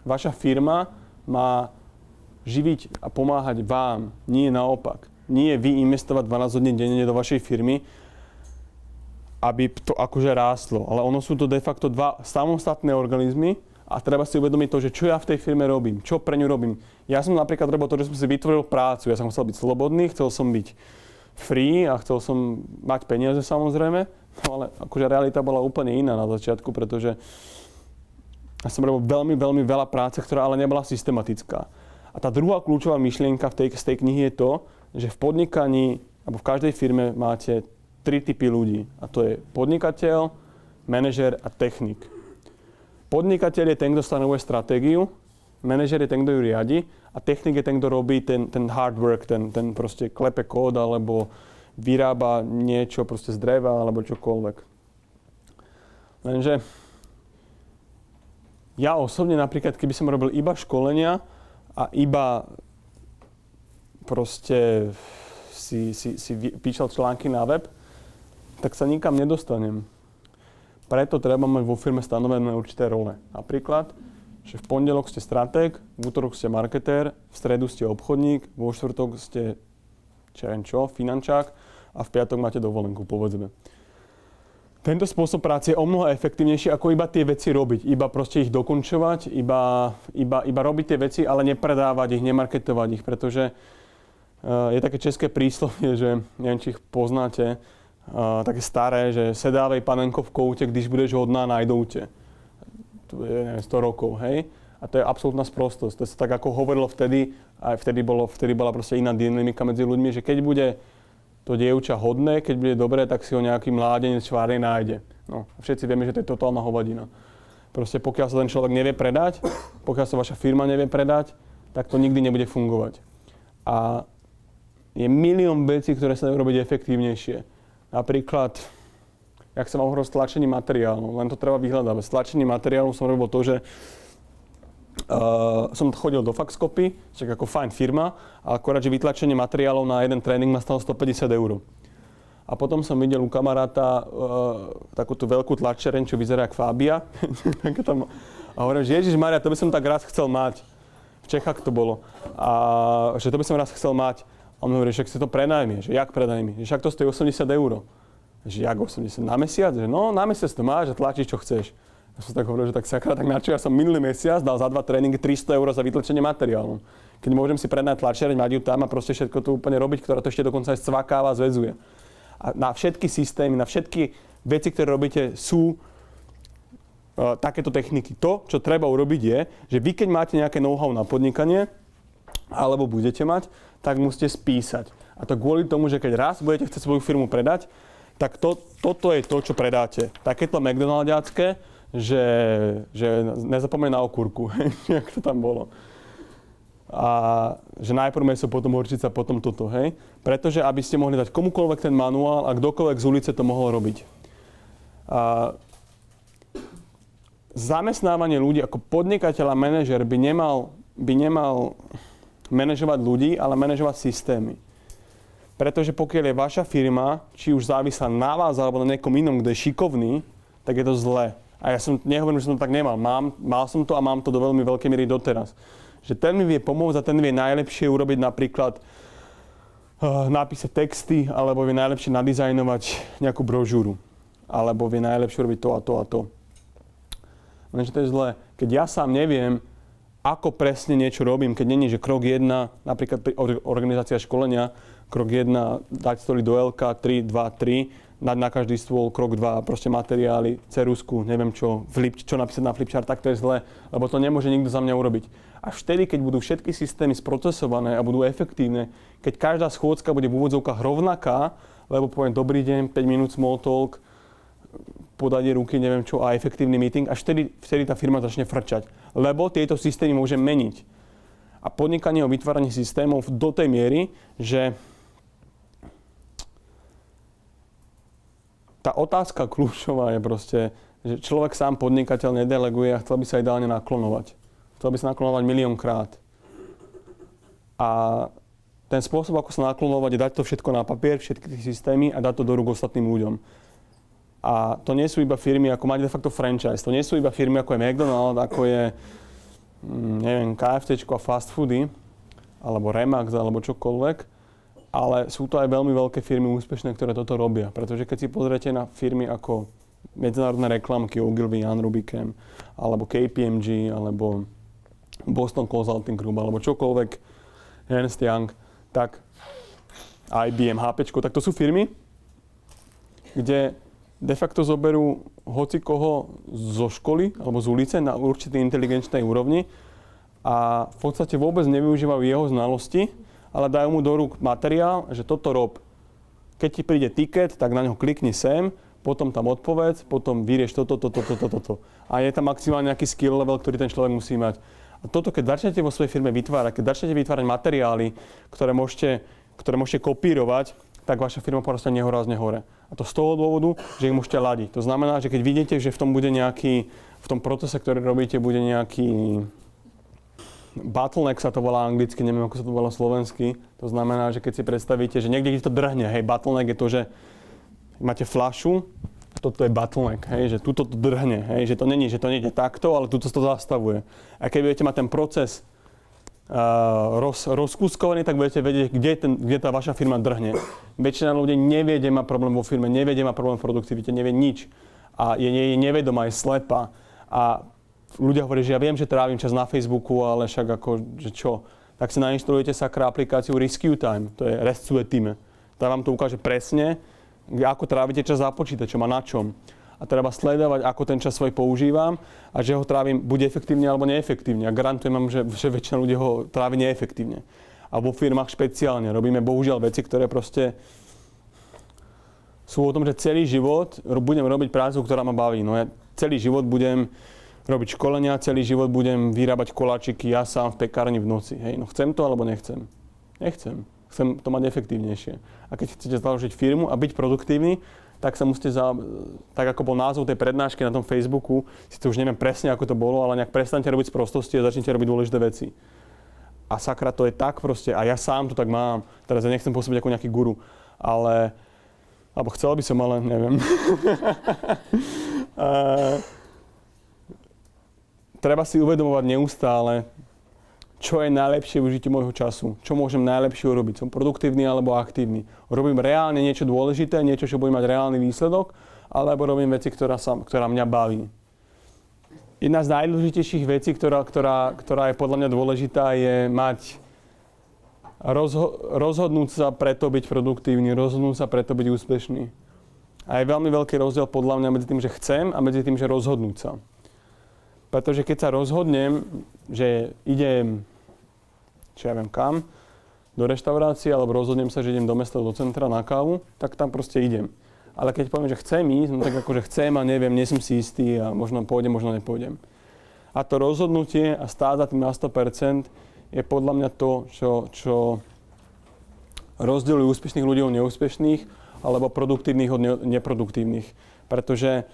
vaša firma má živiť a pomáhať vám, nie naopak. Nie vy investovať 12 hodín denne do vašej firmy, aby to akože rástlo. Ale ono sú to de facto dva samostatné organizmy a treba si uvedomiť to, že čo ja v tej firme robím, čo pre ňu robím. Ja som napríklad robil to, že som si vytvoril prácu. Ja som chcel byť slobodný, chcel som byť free a chcel som mať peniaze samozrejme, ale akože realita bola úplne iná na začiatku, pretože ja som robil veľmi, veľmi veľa práce, ktorá ale nebola systematická. A tá druhá kľúčová myšlienka z tej knihy je to, že v podnikaní alebo v každej firme máte 3 typy ľudí. A to je podnikateľ, manažer a technik. Podnikateľ je ten, kto stanovuje stratégiu, manažer je ten, kto ju riadi a technik je ten, kto robí ten hard work, ten proste klepe kód alebo vyrába niečo proste z dreva alebo čokoľvek. Lenže ja osobne napríklad, keby som robil iba školenia a iba proste si píšal články na web, tak sa nikam nedostanem. Preto treba mať vo firme stanovené určité role. Napríklad, že v pondelok ste stratég, v útorok ste marketér, v stredu ste obchodník, vo štvrtok ste finančák a v piatok máte dovolenku, povedzme. Tento spôsob práce je o mnoho efektívnejší, ako iba tie veci robiť. Iba proste ich dokončovať, iba robiť tie veci, ale nepredávať ich, nemarketovať ich, pretože je také české príslovie, že neviem, či ich poznáte, také staré, že sedávej panenko v koute, když budeš hodná, najdou te. To je neviem, 100 rokov, hej? A to je absolútna sprostosť. To sa tak ako hovorilo vtedy, aj vtedy bola proste iná dynamika medzi ľuďmi, že keď bude to dievča hodné, keď bude dobré, tak si ho nejaký mládenec čvárne nájde. No, všetci vieme, že to je totálna hovadina. Proste pokiaľ sa ten človek nevie predať, pokiaľ sa vaša firma nevie predať, tak to nikdy nebude fungovať. A je milión vecí, ktoré sa dajú robiť efektívnejšie. Napríklad, jak som hovoril s tlačením materiálu, len to treba vyhľadať. S tlačením materiálu som robil to, že som chodil do Faxcopy, však ako fajn firma, a akorát, že vytlačenie materiálov na jeden tréning ma stalo 150 €. A potom som videl u kamaráta takú tú veľkú tlačereň, čo vyzerá jak Fabia. A hovorím, že Ježišmaria, to by som tak raz chcel mať. V Čechách to bolo. A že to by som raz chcel mať. A on hovorí, že si to prenajmi, že jak prenajmi, že však to stojí 80 €. Že jak 80? Na mesiac? Že no, na mesiac to máš a tlačíš, čo chceš. Ja som tak hovoril, že tak sakra, tak načo, ja som minulý mesiac dal za 2 tréningy 300 € za vytlačenie materiálu. Keď môžem si prenajať tlačereň, mať ju tam a proste všetko to úplne robiť, ktorá to ešte dokonca aj scvakáva a zväzuje. A na všetky systémy, na všetky veci, ktoré robíte, sú takéto techniky. To, čo treba urobiť je, že vy keď máte nejaké know-how na podnikanie, alebo budete mať, tak musíte spísať. A to kvôli tomu, že keď raz budete chcieť svoju firmu predať, tak toto je to, čo predáte. Takéto McDonaldiacké, že nezapomeň na okurku, jak to tam bolo. A že najprv mäso, potom horčica, potom toto, hej. Pretože aby ste mohli dať komukoľvek ten manuál a kdokoľvek z ulice to mohol robiť. A zamestnávanie ľudí ako podnikateľ a manažer by nemal manažovať ľudí, ale manažovať systémy. Pretože pokiaľ je vaša firma, či už závislá na vás alebo na niekom inom, kto je šikovný, tak je to zlé. A ja nehovorím, že som to tak nemal. Mal som to a mám to do veľmi veľkej miery doteraz. Že ten mi vie pomôcť a ten vie najlepšie urobiť napríklad napísať texty, alebo vie najlepšie nadizajnovať nejakú brožúru. Alebo vie najlepšie urobiť to a to a to. Lenže to je zlé. Keď ja sám neviem, ako presne niečo robím, keď není, že krok 1, napríklad organizácia školenia, krok 1, dať stoly do LK, 3, 2, 3, dať na každý stôl, krok 2, proste materiály, ceruzku, neviem čo, čo napísať na flipchart, tak to je zlé, lebo to nemôže nikto za mňa urobiť. Až vtedy, keď budú všetky systémy sprocesované a budú efektívne, keď každá schôdzka bude v úvodzovkách rovnaká, lebo poviem dobrý deň, 5 minút small talk, podanie ruky, neviem čo, a efektívny meeting, až vtedy tá firma začne frčať. Lebo tieto systémy môže meniť. A podnikanie o vytváraní systémov do tej miery, že tá otázka kľúčová je proste, že človek sám podnikateľ nedeleguje a chcel by sa ideálne naklonovať. Chcel by sa naklonovať miliónkrát. A ten spôsob, ako sa naklonovať, je dať to všetko na papier, všetky tie systémy a dať to do rúk ostatným ľuďom. A to nie sú iba firmy, ako máte de facto franchise. To nie sú iba firmy, ako je McDonald's, ako je, neviem, KFCčko a fast foody, alebo Remax, alebo čokoľvek. Ale sú to aj veľmi veľké firmy úspešné, ktoré toto robia. Pretože keď si pozriete na firmy ako medzinárodné reklamky, Ogilvy, Jan Rubicam, alebo KPMG, alebo Boston Consulting Group, alebo čokoľvek, Ernst Young, tak IBM, HPčko, tak to sú firmy, kde de facto zoberú hocikoho zo školy alebo z ulice na určitej inteligenčnej úrovni a v podstate vôbec nevyužívajú jeho znalosti, ale dajú mu do rúk materiál, že toto rob. Keď ti príde ticket, tak na ňo klikni sem, potom tam odpovedz, potom vyrieš toto. A je tam maximálne nejaký skill level, ktorý ten človek musí mať. A toto, keď začnete vo svojej firme vytvárať, keď začnete vytvárať materiály, ktoré môžete kopírovať, tak vaša firma porastie nehorázne hore. A to z toho dôvodu, že ich môžete ladiť. To znamená, že keď vidíte, že v tom procese, ktorý robíte, bude nejaký bottleneck sa to volá anglicky, neviem, ako sa to volá slovensky. To znamená, že keď si predstavíte, že niekde to drhne, hej, bottleneck je to, že máte fľašu, toto je bottleneck, hej, že tuto to drhne, hej, že to nejde takto, ale tuto to zastavuje. A keď budete mať ten proces rozkúskovaný, tak budete vedieť, kde tá vaša firma drhne. Väčšina ľudí nevie, kde má problém vo firme, nevie, kde má problém v produktivite, nevie nič. A je nevedomá, je slepá. A ľudia hovoria, že ja viem, že trávim čas na Facebooku, ale však ako, že čo? Tak si nainštalujete sakra aplikáciu Rescue Time, to je Rescue Time. Tá vám to ukáže presne, ako trávite čas za počítačom a na čom. A treba sledovať, ako ten čas svoj používam a že ho trávim buď efektívne alebo neefektívne. A garantujem vám, že väčšina ľudí ho trávi neefektívne. A vo firmách špeciálne robíme bohužiaľ veci, ktoré proste sú o tom, že celý život budem robiť prácu, ktorá ma baví. No ja celý život budem robiť školenia, celý život budem vyrábať koláčiky ja sám v pekárni v noci. Hej, no chcem to alebo nechcem? Nechcem. Chcem to mať efektívnejšie. A keď chcete založiť firmu a byť produktívny, tak sa musíte, tak ako bol názov tej prednášky na tom Facebooku, si to už neviem presne, ako to bolo, ale nejak prestaňte robiť sprostosti a začnite robiť dôležité veci. A sakra, to je tak proste, a ja sám to tak mám. Teraz ja nechcem pôsobiť ako nejaký guru, alebo chcel by som, ale neviem. Treba si uvedomovať neustále, čo je najlepšie v užití môjho času, čo môžem najlepšie urobiť. Som produktívny alebo aktívny. Robím reálne niečo dôležité, niečo, čo bude mať reálny výsledok, alebo robím veci, ktorá mňa baví. Jedna z najdôležitejších vecí, ktorá je podľa mňa dôležitá, je mať rozhodnúť sa preto byť produktívny, rozhodnúť sa preto byť úspešný. A je veľmi veľký rozdiel podľa mňa medzi tým, že chcem a medzi tým, že rozhodnúť sa. Pretože keď sa rozhodnem, že idem, čo ja viem kam, do reštaurácie, alebo rozhodnem sa, že idem do mesta, do centra na kávu, tak tam proste idem. Ale keď poviem, že chcem ísť, no tak akože chcem a neviem, nie som si istý a možno pôjdem, možno nepôjdem. A to rozhodnutie a stáť za tým na 100% je podľa mňa to, čo rozdeľuje úspešných ľudí od neúspešných, alebo produktívnych od neproduktívnych. Pretože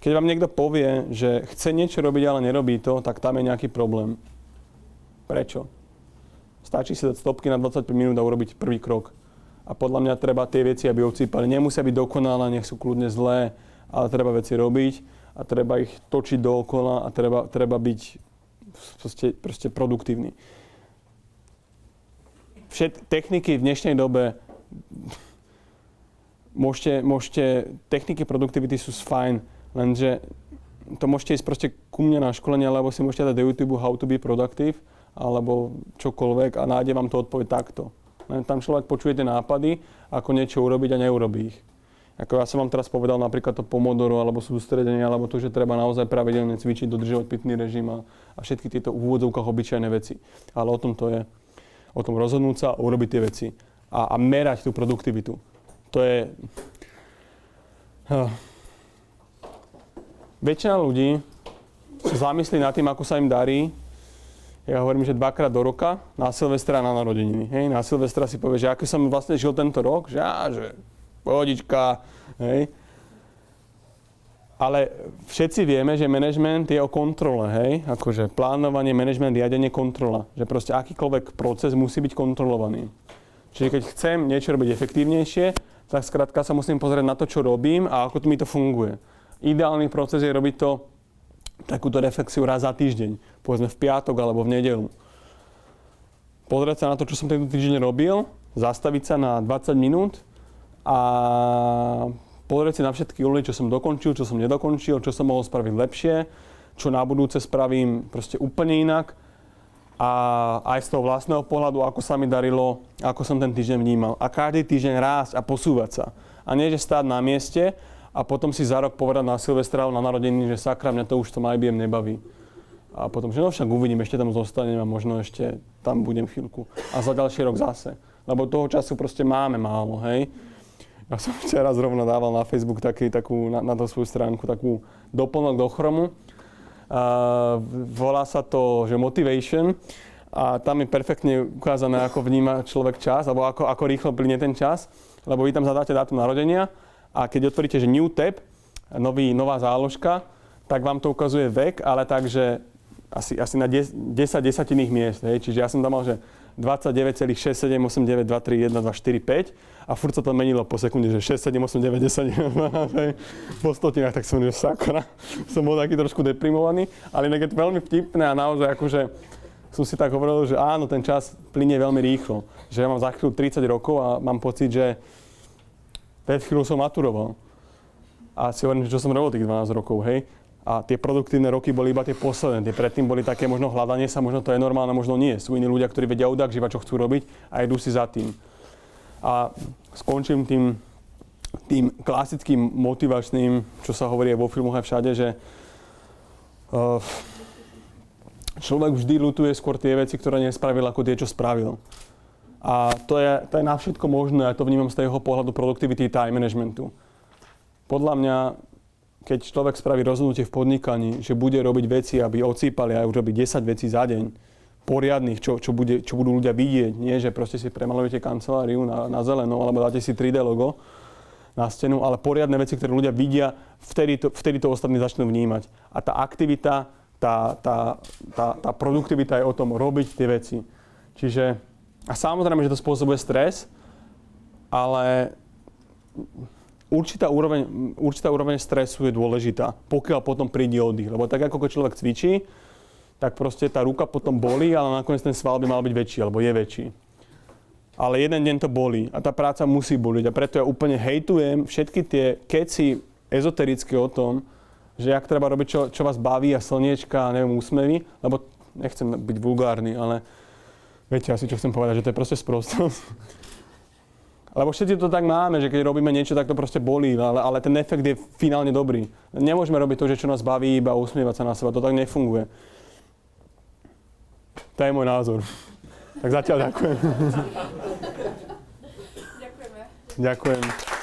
keď vám niekto povie, že chce niečo robiť, ale nerobí to, tak tam je nejaký problém. Prečo? Stačí si dať stopky na 25 minút a urobiť prvý krok. A podľa mňa treba tie veci, aby odsýpali. Nemusia byť dokonalé, nech sú kľudne zlé, ale treba veci robiť a treba ich točiť dookola a treba byť proste produktívny. Techniky v dnešnej dobe techniky produktivity sú fajn, lenže to môžete ísť proste ku mne na školenie, alebo si môžete dať do YouTube How to be productive, alebo čokoľvek a nájde vám to odpoveď takto. Len tam človek počuje tie nápady, ako niečo urobiť a neurobí ich. Ako ja som vám teraz povedal napríklad to pomodoro, alebo sústredenie, alebo to, že treba naozaj pravidelne cvičiť, dodržovať pitný režim a všetky tieto v úvodzovkách obyčajné veci. Ale o tom to je. O tom rozhodnúť sa a urobiť tie veci. A merať tú produktivitu. To je... Väčšina ľudí sa zamyslí nad tým, ako sa im darí. Ja hovorím, že 2-krát do roka, na Silvestra a na narodeniny. Hej? Na Silvestra si povie, že ako som vlastne žil tento rok, že pohodička, hej. Ale všetci vieme, že manažment je o kontrole, hej. Akože plánovanie, manažment, riadenie, kontrola. Že proste akýkoľvek proces musí byť kontrolovaný. Čiže keď chcem niečo robiť efektívnejšie, tak skrátka sa musím pozrieť na to, čo robím a ako mi to funguje. Ideálny proces je robiť to takúto reflexiu raz za týždeň, povedzme v piatok alebo v nedeľu. Pozrieť sa na to, čo som tento týždeň robil, zastaviť sa na 20 minút a pozrieť si na všetky úlohy, čo som dokončil, čo som nedokončil, čo som mohol spraviť lepšie, čo na budúce spravím proste úplne inak a aj z toho vlastného pohľadu, ako sa mi darilo, ako som ten týždeň vnímal. A každý týždeň rásť a posúvať sa. A nie, že stáť na mieste a potom si za rok povedať na Silvestra, na narodeniny, že sakra, mňa to už to IBM nebaví. A potom, že no však uvidím, ešte tam zostanem a možno ešte tam budem chvíľku. A za ďalší rok zase. Lebo toho času proste máme málo, hej. Ja som včera zrovna dával na Facebook na tú svoju stránku takú doplnok do Chromu. Volá sa to, že Motivation. A tam je perfektne ukázané, ako vníma človek čas, alebo ako rýchlo plynie ten čas. Lebo vy tam zadáte dátum narodenia a keď otvoríte, že New tab, nová záložka, tak vám to ukazuje vek, ale tak, že asi na 10 desatinných miest. Hej. Čiže ja som tam mal, že 29,678923124 5 a furt sa to menilo po sekunde, že 6, 7, 8, 9, 10, po stotinách, tak som že sakra. Som bol taký trošku deprimovaný, ale inak je to veľmi vtipné a naozaj akože som si tak hovoril, že áno, ten čas plynie veľmi rýchlo. Že ja mám za chvíľu 30 rokov a mám pocit, že pred chvíľou som maturoval. A si hovorím, že čo som robil tých 12 rokov, hej. A tie produktívne roky boli iba tie posledné. Tie predtým boli také možno hľadanie sa, možno to je normálne, možno nie. Sú iní ľudia, ktorí vedia odjak živa, čo chcú robiť a idú si za tým. A skončím tým klasickým motivačným, čo sa hovorí aj vo filmoch aj všade, že človek vždy ľutuje skôr tie veci, ktoré nespravil, ako tie, čo spravil. A to je na všetko možné, ja to vnímam z toho pohľadu produktivity time managementu. Podľa mňa, keď človek spraví rozhodnutie v podnikaní, že bude robiť veci, aby odsýpali a už robiť 10 vecí za deň, poriadnych, čo budú ľudia vidieť, nie že proste si premalujete kanceláriu na zeleno alebo dáte si 3D logo na stenu, ale poriadne veci, ktoré ľudia vidia, vtedy to ostatní začnú vnímať. A tá aktivita, tá produktivita je o tom robiť tie veci. Čiže, a samozrejme, že to spôsobuje stres, ale určitá úroveň stresu je dôležitá, pokiaľ potom príde oddych. Lebo tak ako keď človek cvičí, tak proste tá ruka potom bolí, ale nakoniec ten sval by mal byť väčší, alebo je väčší. Ale jeden deň to bolí a tá práca musí boliť. A preto ja úplne hejtujem všetky tie keci ezoterické o tom, že jak treba robiť, čo vás baví a slniečka a neviem, úsmevy, lebo nechcem byť vulgárny, ale viete asi, čo chcem povedať, že to je proste sprostosť. Lebo všetci to tak máme, že keď robíme niečo, tak to proste bolí, ale ten efekt je finálne dobrý. Nemôžeme robiť to, že čo nás baví, iba usmievať sa na seba, to tak nefunguje. To je môj názor. Tak zatiaľ ďakujem. Ďakujeme. Ďakujem.